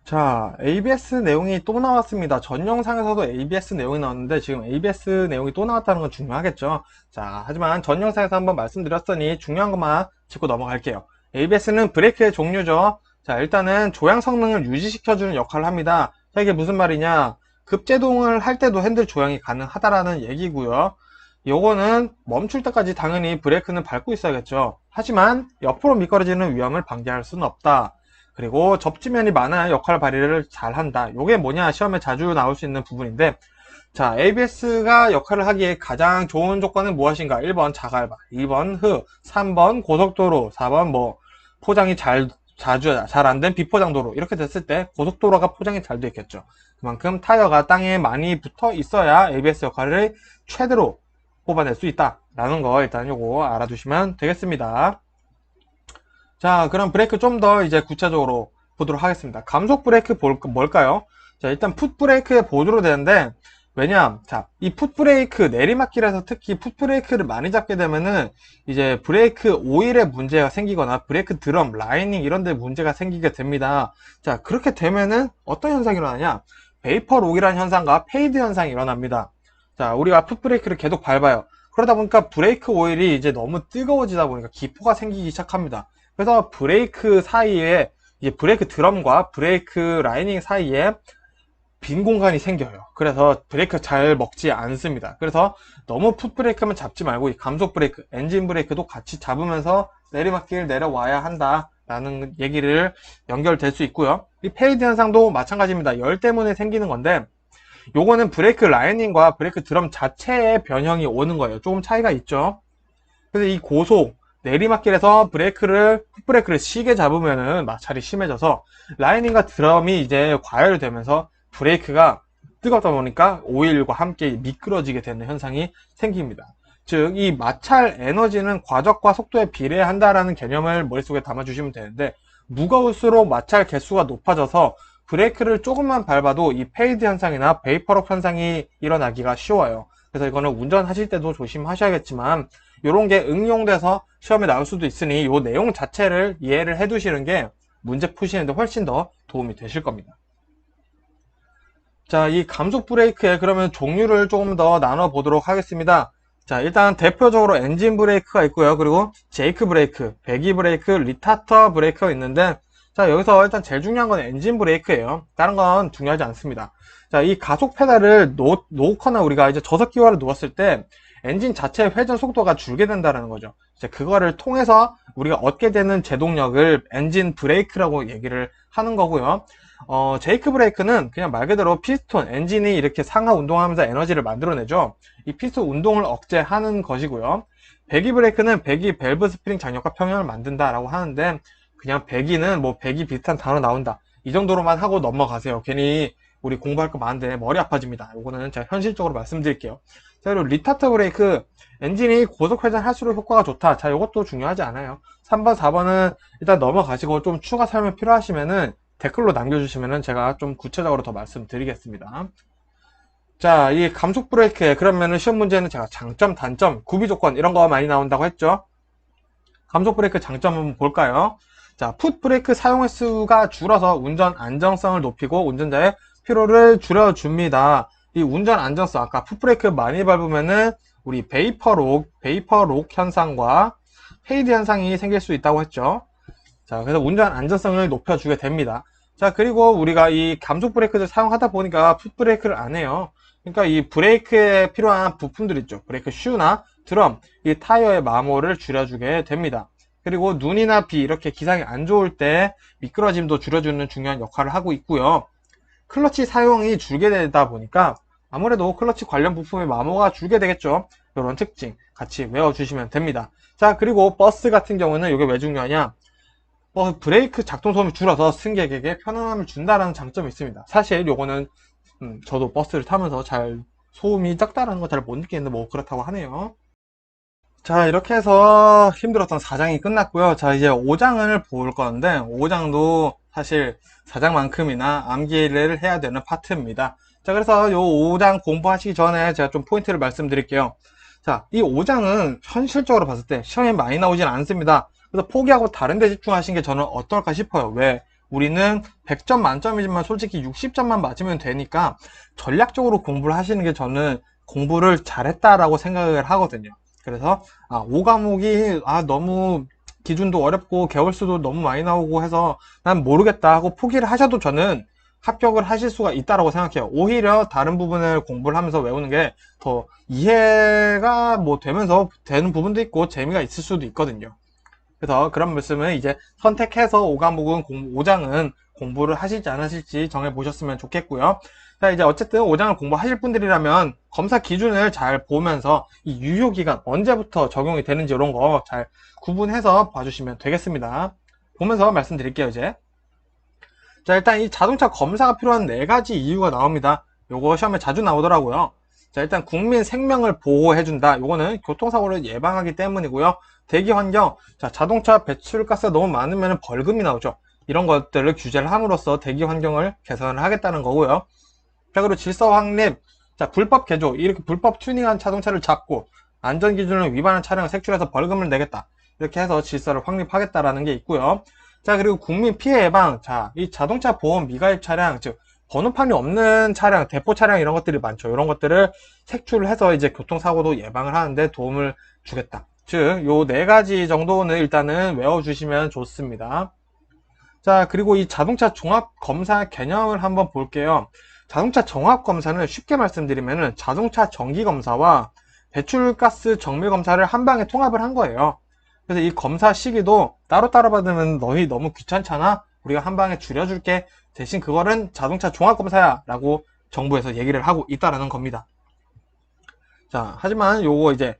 S1: 자, ABS 내용이 또 나왔습니다. 전 영상에서도 ABS 내용이 나왔는데 지금 ABS 내용이 또 나왔다는 건 중요하겠죠. 자, 하지만 전 영상에서 한번 말씀드렸으니 중요한 것만 짚고 넘어갈게요. ABS는 브레이크의 종류죠. 자, 일단은 조향 성능을 유지시켜주는 역할을 합니다. 자, 이게 무슨 말이냐? 급제동을 할 때도 핸들 조향이 가능하다라는 얘기고요. 요거는 멈출 때까지 당연히 브레이크는 밟고 있어야겠죠. 하지만 옆으로 미끄러지는 위험을 방지할 수는 없다. 그리고 접지면이 많아야 역할 발휘를 잘 한다. 요게 뭐냐? 시험에 자주 나올 수 있는 부분인데, 자, ABS가 역할을 하기에 가장 좋은 조건은 무엇인가? 1번 자갈바, 2번 흙, 3번 고속도로, 4번 포장이 자주 잘 안 된 비포장도로. 이렇게 됐을 때 고속도로가 포장이 잘 돼 있겠죠. 그만큼 타이어가 땅에 많이 붙어 있어야 ABS 역할을 최대로 뽑아낼 수 있다라는 거 일단 요거 알아두시면 되겠습니다. 자, 그럼 브레이크 좀 더 이제 구체적으로 보도록 하겠습니다. 감속 브레이크 뭘까요? 자, 일단 풋 브레이크에 보조로 되는데, 왜냐, 자, 이 풋 브레이크, 내리막길에서 특히 풋 브레이크를 많이 잡게 되면은, 이제 브레이크 오일에 문제가 생기거나, 브레이크 드럼, 라이닝 이런 데 문제가 생기게 됩니다. 자, 그렇게 되면은 어떤 현상이 일어나냐? 베이퍼 록이라는 현상과 페이드 현상이 일어납니다. 자, 우리가 풋 브레이크를 계속 밟아요. 그러다 보니까 브레이크 오일이 이제 너무 뜨거워지다 보니까 기포가 생기기 시작합니다. 그래서 브레이크 사이에 이제 브레이크 드럼과 브레이크 라이닝 사이에 빈 공간이 생겨요. 그래서 브레이크 잘 먹지 않습니다. 그래서 너무 풋 브레이크만 잡지 말고 이 감속 브레이크, 엔진 브레이크도 같이 잡으면서 내리막길 내려와야 한다라는 얘기를 연결될 수 있고요. 이 페이드 현상도 마찬가지입니다. 열 때문에 생기는 건데 요거는 브레이크 라이닝과 브레이크 드럼 자체의 변형이 오는 거예요. 조금 차이가 있죠. 그래서 이 고속 내리막길에서 풋브레이크를 시게 잡으면은 마찰이 심해져서 라이닝과 드럼이 이제 과열되면서 브레이크가 뜨겁다 보니까 오일과 함께 미끄러지게 되는 현상이 생깁니다. 즉, 이 마찰 에너지는 과적과 속도에 비례한다라는 개념을 머릿속에 담아주시면 되는데, 무거울수록 마찰 개수가 높아져서 브레이크를 조금만 밟아도 이 페이드 현상이나 베이퍼록 현상이 일어나기가 쉬워요. 그래서 이거는 운전하실 때도 조심하셔야겠지만, 이런 게 응용돼서 시험에 나올 수도 있으니 이 내용 자체를 이해를 해 두시는 게 문제 푸시는데 훨씬 더 도움이 되실 겁니다. 자, 이 감속 브레이크의 그러면 종류를 조금 더 나눠 보도록 하겠습니다. 자, 일단 대표적으로 엔진 브레이크가 있고요. 그리고 제이크 브레이크, 배기 브레이크, 리타터 브레이크가 있는데, 자, 여기서 일단 제일 중요한 건 엔진 브레이크예요. 다른 건 중요하지 않습니다. 자, 이 가속 페달을 놓거나 우리가 이제 저속기화를 놓았을 때 엔진 자체의 회전 속도가 줄게 된다는 거죠. 이제 그거를 통해서 우리가 얻게 되는 제동력을 엔진 브레이크라고 얘기를 하는 거고요. 제이크 브레이크는 그냥 말 그대로 피스톤, 엔진이 이렇게 상하 운동하면서 에너지를 만들어내죠. 이 피스톤 운동을 억제하는 것이고요. 배기 브레이크는 배기 밸브 스프링 장력과 평형을 만든다라고 하는데, 그냥 배기는 뭐 배기 비슷한 단어 나온다, 이 정도로만 하고 넘어가세요. 괜히 우리 공부할 거 많은데 머리 아파집니다. 이거는 제가 현실적으로 말씀드릴게요. 자, 그리고 리타트 브레이크, 엔진이 고속 회전할수록 효과가 좋다. 자, 이것도 중요하지 않아요. 3번, 4번은 일단 넘어가시고 좀 추가 설명 필요하시면은 댓글로 남겨주시면은 제가 좀 구체적으로 더 말씀드리겠습니다. 자, 이 감속 브레이크에 그러면은 시험 문제는 제가 장점, 단점, 구비 조건 이런 거 많이 나온다고 했죠. 감속 브레이크 장점 한번 볼까요? 자, 풋 브레이크 사용 횟수가 줄어서 운전 안정성을 높이고 운전자의 피로를 줄여줍니다. 이 운전 안정성, 아까 풋 브레이크 많이 밟으면은 우리 베이퍼 록 현상과 페이드 현상이 생길 수 있다고 했죠. 자, 그래서 운전 안전성을 높여주게 됩니다. 자, 그리고 우리가 이 감속 브레이크를 사용하다 보니까 풋 브레이크를 안 해요. 그러니까 이 브레이크에 필요한 부품들 있죠. 브레이크 슈나 드럼, 이 타이어의 마모를 줄여주게 됩니다. 그리고 눈이나 비 이렇게 기상이 안 좋을 때 미끄러짐도 줄여주는 중요한 역할을 하고 있고요. 클러치 사용이 줄게 되다 보니까 아무래도 클러치 관련 부품의 마모가 줄게 되겠죠. 이런 특징 같이 외워주시면 됩니다. 자, 그리고 버스 같은 경우는 이게 왜 중요하냐? 브레이크 작동 소음이 줄어서 승객에게 편안함을 준다는 장점이 있습니다. 사실 요거는 저도 버스를 타면서 잘 소음이 작다라는 거 잘 못 느끼는데 뭐 그렇다고 하네요. 자, 이렇게 해서 힘들었던 4장이 끝났고요. 자, 이제 5장을 볼 건데 5장도 사실 4장만큼이나 암기를 해야 되는 파트입니다. 자, 그래서 요 5장 공부하시기 전에 제가 좀 포인트를 말씀드릴게요. 자, 이 5장은 현실적으로 봤을 때 시험에 많이 나오진 않습니다. 그래서 포기하고 다른 데 집중하시는 게 저는 어떨까 싶어요. 왜? 우리는 100점 만점이지만 솔직히 60점만 맞으면 되니까 전략적으로 공부를 하시는 게 저는 공부를 잘했다라고 생각을 하거든요. 그래서 5과목이 너무 기준도 어렵고 개월수도 너무 많이 나오고 해서 난 모르겠다 하고 포기를 하셔도 저는 합격을 하실 수가 있다라고 생각해요. 오히려 다른 부분을 공부를 하면서 외우는 게 더 이해가 뭐 되면서 되는 부분도 있고 재미가 있을 수도 있거든요. 그래서 그런 말씀은 이제 선택해서 5과목은 5장은 공부를 하실지 안 하실지 정해 보셨으면 좋겠고요. 자, 이제 어쨌든 5장을 공부하실 분들이라면 검사 기준을 잘 보면서 이 유효기간 언제부터 적용이 되는지 이런 거 잘 구분해서 봐주시면 되겠습니다. 보면서 말씀드릴게요, 이제. 자, 일단 이 자동차 검사가 필요한 4가지 이유가 나옵니다. 요거 시험에 자주 나오더라고요. 자, 일단 국민 생명을 보호해준다. 요거는 교통사고를 예방하기 때문이고요. 대기 환경, 자, 자동차 배출가스가 너무 많으면 벌금이 나오죠. 이런 것들을 규제를 함으로써 대기 환경을 개선을 하겠다는 거고요. 자, 그리고 질서 확립, 자, 불법 개조, 이렇게 불법 튜닝한 자동차를 잡고 안전기준을 위반한 차량을 색출해서 벌금을 내겠다. 이렇게 해서 질서를 확립하겠다라는 게 있고요. 자, 그리고 국민 피해 예방, 자, 이 자동차 보험 미가입 차량, 즉 번호판이 없는 차량, 대포 차량 이런 것들이 많죠. 이런 것들을 색출을 해서 이제 교통사고도 예방을 하는데 도움을 주겠다. 즉, 요 4가지 정도는 일단은 외워주시면 좋습니다. 자, 그리고 이 자동차 종합검사 개념을 한번 볼게요. 자동차 종합검사는 쉽게 말씀드리면은 자동차 정기검사와 배출가스 정밀검사를 한 방에 통합을 한 거예요. 그래서 이 검사 시기도 따로따로 받으면 너무 귀찮잖아? 우리가 한 방에 줄여줄게. 대신 그거는 자동차 종합검사야 라고 정부에서 얘기를 하고 있다라는 겁니다. 자, 하지만 요거 이제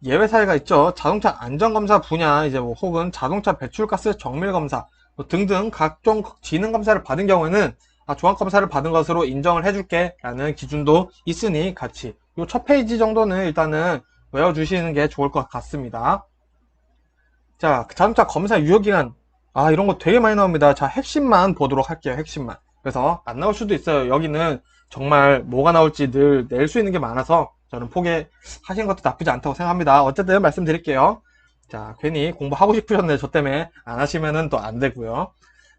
S1: 예외 사례가 있죠. 자동차 안전검사 분야, 이제 뭐 혹은 자동차 배출가스 정밀검사 뭐 등등 각종 지능검사를 받은 경우에는 종합검사를 받은 것으로 인정을 해줄게 라는 기준도 있으니 같이 요 첫 페이지 정도는 일단은 외워주시는 게 좋을 것 같습니다. 자, 자동차 검사 유효기간. 이런 거 되게 많이 나옵니다. 자, 핵심만 보도록 할게요. 핵심만. 그래서 안 나올 수도 있어요. 여기는 정말 뭐가 나올지 늘 낼 수 있는 게 많아서 저는 포기하시는 것도 나쁘지 않다고 생각합니다. 어쨌든 말씀드릴게요. 자, 괜히 공부하고 싶으셨네. 저 때문에 안 하시면은 또 안 되고요.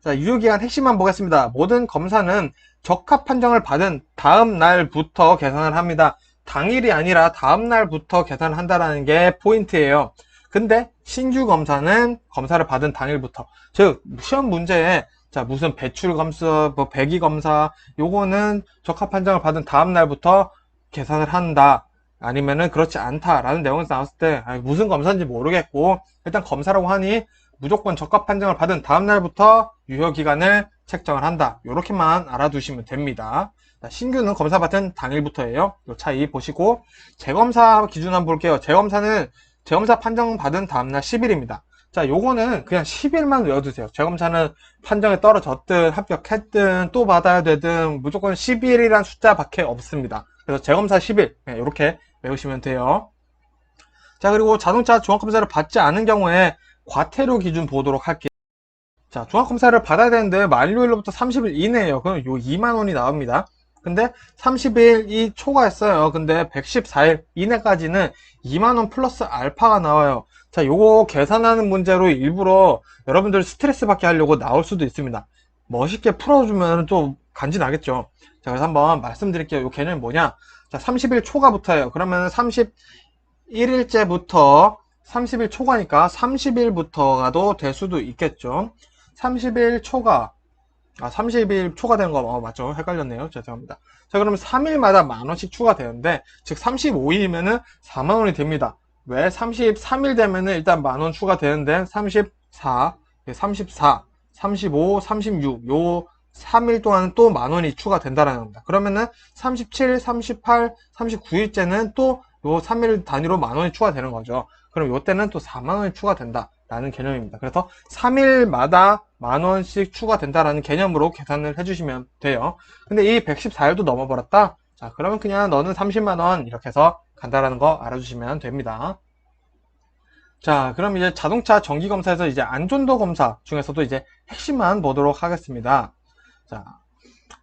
S1: 자, 유효기간 핵심만 보겠습니다. 모든 검사는 적합 판정을 받은 다음 날부터 계산을 합니다. 당일이 아니라 다음 날부터 계산을 한다는 게 포인트예요. 근데 신규 검사는 검사를 받은 당일부터, 즉 시험 문제에 자 무슨 배출 검사, 뭐 배기 검사, 요거는 적합 판정을 받은 다음 날부터 계산을 한다. 아니면은 그렇지 않다라는 내용이 나왔을 때 무슨 검사인지 모르겠고 일단 검사라고 하니 무조건 적합 판정을 받은 다음 날부터 유효 기간을 책정을 한다. 요렇게만 알아두시면 됩니다. 자, 신규는 검사 받은 당일부터예요. 요 차이 보시고 재검사 기준 한번 볼게요. 재검사 판정 받은 다음날 10일입니다. 자, 요거는 그냥 10일만 외워두세요. 재검사는 판정에 떨어졌든 합격했든 또 받아야 되든 무조건 10일이란 숫자밖에 없습니다. 그래서 재검사 10일 이렇게 외우시면 돼요. 자, 그리고 자동차 종합검사를 받지 않은 경우에 과태료 기준 보도록 할게요. 자, 종합검사를 받아야 되는데 만료일로부터 30일 이내에요. 그럼 요 2만원이 나옵니다. 근데 30일이 초과했어요. 근데 114일 이내까지는 2만원 플러스 알파가 나와요. 자, 요거 계산하는 문제로 일부러 여러분들 스트레스 받게 하려고 나올 수도 있습니다. 멋있게 풀어주면 또 간지나겠죠. 자, 그래서 한번 말씀드릴게요. 요 개념이 뭐냐? 자, 30일 초과부터예요. 그러면 31일째부터 30일 초과니까 30일부터가도 될 수도 있겠죠. 30일 초과. 30일 초과되는 거 맞죠? 헷갈렸네요. 죄송합니다. 자, 그러면 3일마다 만원씩 추가되는데, 즉 35일이면은 4만원이 됩니다. 왜? 33일 되면은 일단 만원 추가되는데 34, 34, 35, 36, 요 3일 동안 또 만원이 추가된다라는 겁니다. 그러면은 37, 38, 39일째는 또 요 3일 단위로 만원이 추가되는 거죠. 그럼 요때는 또 4만원이 추가된다 라는 개념입니다. 그래서 3일마다 만원씩 추가된다라는 개념으로 계산을 해주시면 돼요. 근데 이 114일도 넘어버렸다? 자, 그러면 그냥 너는 30만원 이렇게 해서 간다라는 거 알아주시면 됩니다. 자, 그럼 이제 자동차 정기검사에서 이제 안전도 검사 중에서도 이제 핵심만 보도록 하겠습니다. 자,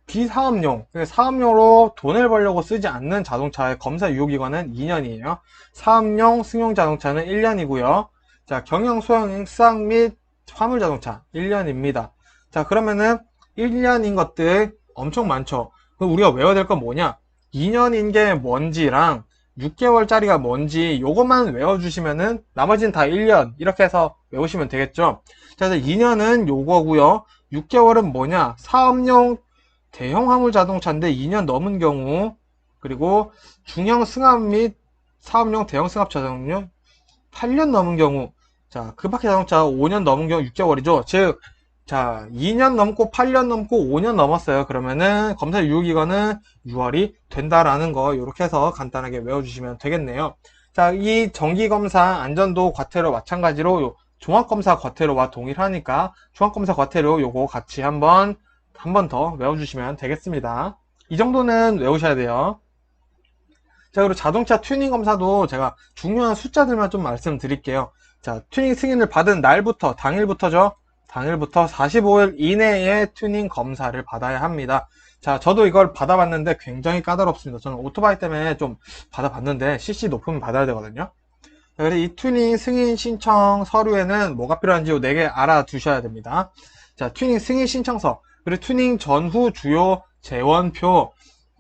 S1: 비사업용, 사업용으로 돈을 벌려고 쓰지 않는 자동차의 검사 유효기간은 2년이에요. 사업용 승용 자동차는 1년이고요. 자, 경영, 소형, 수학 및 화물 자동차 1년입니다. 자, 그러면은 1년인 것들 엄청 많죠. 그럼 우리가 외워야 될 건 뭐냐? 2년인 게 뭔지랑 6개월짜리가 뭔지 요것만 외워주시면은 나머지는 다 1년 이렇게 해서 외우시면 되겠죠. 자, 그래서 2년은 요거고요. 6개월은 뭐냐? 사업용 대형 화물 자동차인데 2년 넘은 경우, 그리고 중형 승합 및 사업용 대형 승합 자동차 8년 넘은 경우, 자, 급하게 자동차 5년 넘은 경우 6개월이죠. 즉, 자, 2년 넘고 8년 넘고 5년 넘었어요. 그러면은 검사 유효기간은 6월이 된다라는 거 이렇게 해서 간단하게 외워주시면 되겠네요. 자, 이 정기검사 안전도 과태료 마찬가지로 종합검사 과태료와 동일하니까 종합검사 과태료 요거 같이 한 번 더 외워주시면 되겠습니다. 이 정도는 외우셔야 돼요. 자, 그리고 자동차 튜닝 검사도 제가 중요한 숫자들만 좀 말씀드릴게요. 자, 튜닝 승인을 받은 날부터, 당일부터죠. 당일부터 45일 이내에 튜닝 검사를 받아야 합니다. 자, 저도 이걸 받아봤는데 굉장히 까다롭습니다. 저는 오토바이 때문에 좀 받아봤는데 CC 높으면 받아야 되거든요. 자, 그래서 이 튜닝 승인 신청 서류에는 뭐가 필요한지 4개 알아두셔야 됩니다. 자, 튜닝 승인 신청서, 그리고 튜닝 전후 주요 재원표,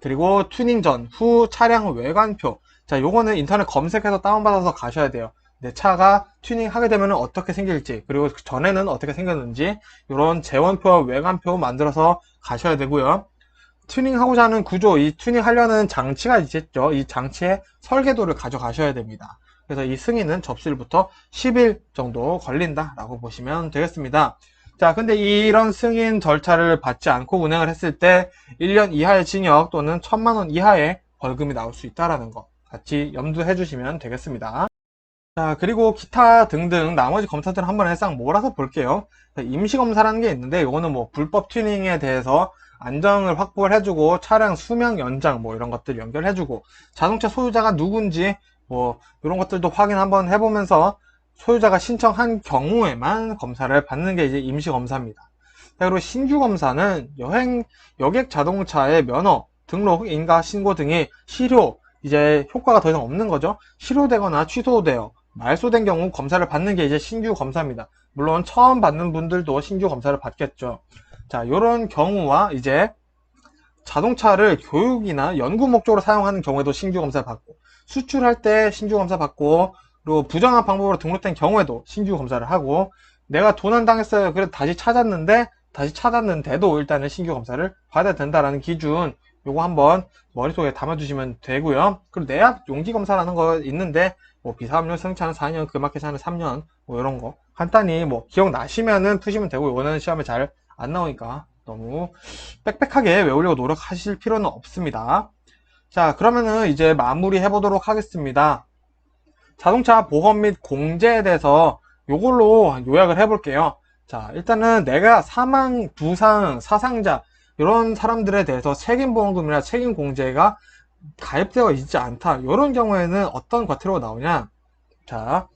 S1: 그리고 튜닝 전후 차량 외관표. 자, 요거는 인터넷 검색해서 다운받아서 가셔야 돼요. 내 차가 튜닝하게 되면 어떻게 생길지, 그리고 전에는 어떻게 생겼는지 이런 재원표와 외관표 만들어서 가셔야 되고요. 튜닝하고자 하는 구조, 이 튜닝하려는 장치가 있겠죠. 이 장치의 설계도를 가져가셔야 됩니다. 그래서 이 승인은 접수일부터 10일 정도 걸린다라고 보시면 되겠습니다. 자, 근데 이런 승인 절차를 받지 않고 운행을 했을 때 1년 이하의 징역 또는 1,000만 원 이하의 벌금이 나올 수 있다는 거 같이 염두해 주시면 되겠습니다. 자, 그리고 기타 등등 나머지 검사들을 한번 해상 몰아서 볼게요. 임시검사라는 게 있는데 이거는 뭐 불법 튜닝에 대해서 안정을 확보를 해주고 차량 수명 연장 뭐 이런 것들 연결해주고 자동차 소유자가 누군지 뭐 이런 것들도 확인 한번 해보면서 소유자가 신청한 경우에만 검사를 받는 게 이제 임시검사입니다. 자, 그리고 신규검사는 여객 자동차의 면허, 등록, 인가, 신고 등이 실효, 이제 효과가 더 이상 없는 거죠. 실효되거나 취소되어 말소된 경우 검사를 받는 게 이제 신규검사입니다. 물론 처음 받는 분들도 신규검사를 받겠죠. 자, 요런 경우와 이제 자동차를 교육이나 연구 목적으로 사용하는 경우에도 신규검사를 받고, 수출할 때 신규검사 받고, 그리고 부정한 방법으로 등록된 경우에도 신규검사를 하고, 내가 도난 당했어요. 그래서 다시 찾았는데도 일단은 신규검사를 받아야 된다라는 기준, 요거 한번 머릿속에 담아주시면 되고요. 그리고 내압 용기검사라는 거 있는데, 뭐 비사업용 승차는 4년, 금마켓차는 3년, 뭐 이런 거 간단히 뭐 기억나시면은 푸시면 되고, 이거는 시험에 잘 안 나오니까 너무 빽빽하게 외우려고 노력하실 필요는 없습니다. 자, 그러면은 이제 마무리 해보도록 하겠습니다. 자동차 보험 및 공제에 대해서 요걸로 요약을 해볼게요. 자, 일단은 내가 사망, 부상, 사상자 이런 사람들에 대해서 책임보험금이나 책임공제가 가입되어 있지 않다. 이런 경우에는 어떤 과태료가 나오냐? 자,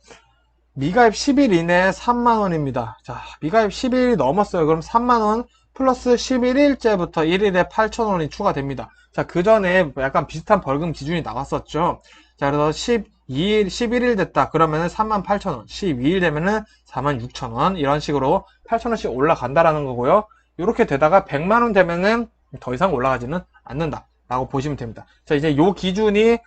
S1: 미가입 10일 이내에 3만원입니다. 자, 미가입 10일이 넘었어요. 그럼 3만원 플러스 11일째부터 1일에 8,000원이 추가됩니다. 자, 그 전에 약간 비슷한 벌금 기준이 나왔었죠. 자, 그래서 11일 됐다. 그러면은 38,000원. 12일 되면은 46,000원. 이런 식으로 8,000원씩 올라간다라는 거고요. 이렇게 되다가 100만원 되면은 더 이상 올라가지는 않는다. 라고 보시면 됩니다. 자, 이제 요 기준이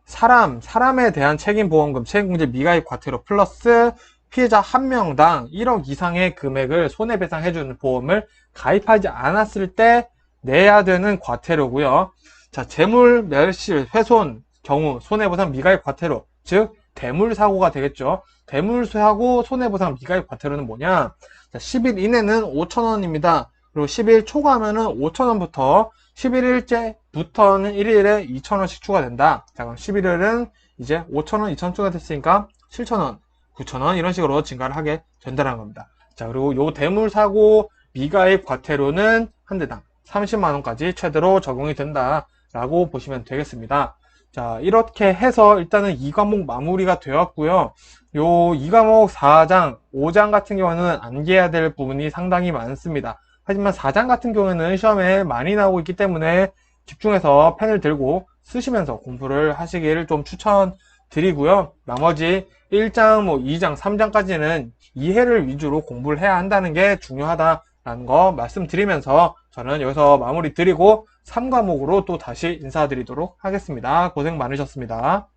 S1: 사람에 대한 책임보험금, 책임공제 미가입 과태료 플러스 피해자 한 명당 1억 이상의 금액을 손해배상해주는 보험을 가입하지 않았을 때 내야 되는 과태료고요. 자, 재물 멸실, 훼손 경우 손해보상 미가입 과태료, 즉 대물사고가 되겠죠. 대물사고 손해보상 미가입 과태료는 뭐냐? 자, 10일 이내는 5,000원입니다. 그리고 10일 초과하면은 5,000원부터 11일째부터는 1일에 2,000원씩 추가된다. 자, 그럼 11일은 이제 5,000원, 2,000원 추가됐으니까 7,000원, 9,000원 이런 식으로 증가를 하게 된다는 겁니다. 자, 그리고 요 대물사고 미가입 과태료는 한 대당 30만원까지 최대로 적용이 된다라고 보시면 되겠습니다. 자, 이렇게 해서 일단은 2과목 마무리가 되었고요. 요 2과목 4장, 5장 같은 경우는 암기해야 될 부분이 상당히 많습니다. 하지만 4장 같은 경우에는 시험에 많이 나오고 있기 때문에 집중해서 펜을 들고 쓰시면서 공부를 하시기를 좀 추천드리고요. 나머지 1장, 2장, 3장까지는 이해를 위주로 공부를 해야 한다는 게 중요하다라는 거 말씀드리면서 저는 여기서 마무리 드리고 3과목으로 또 다시 인사드리도록 하겠습니다. 고생 많으셨습니다.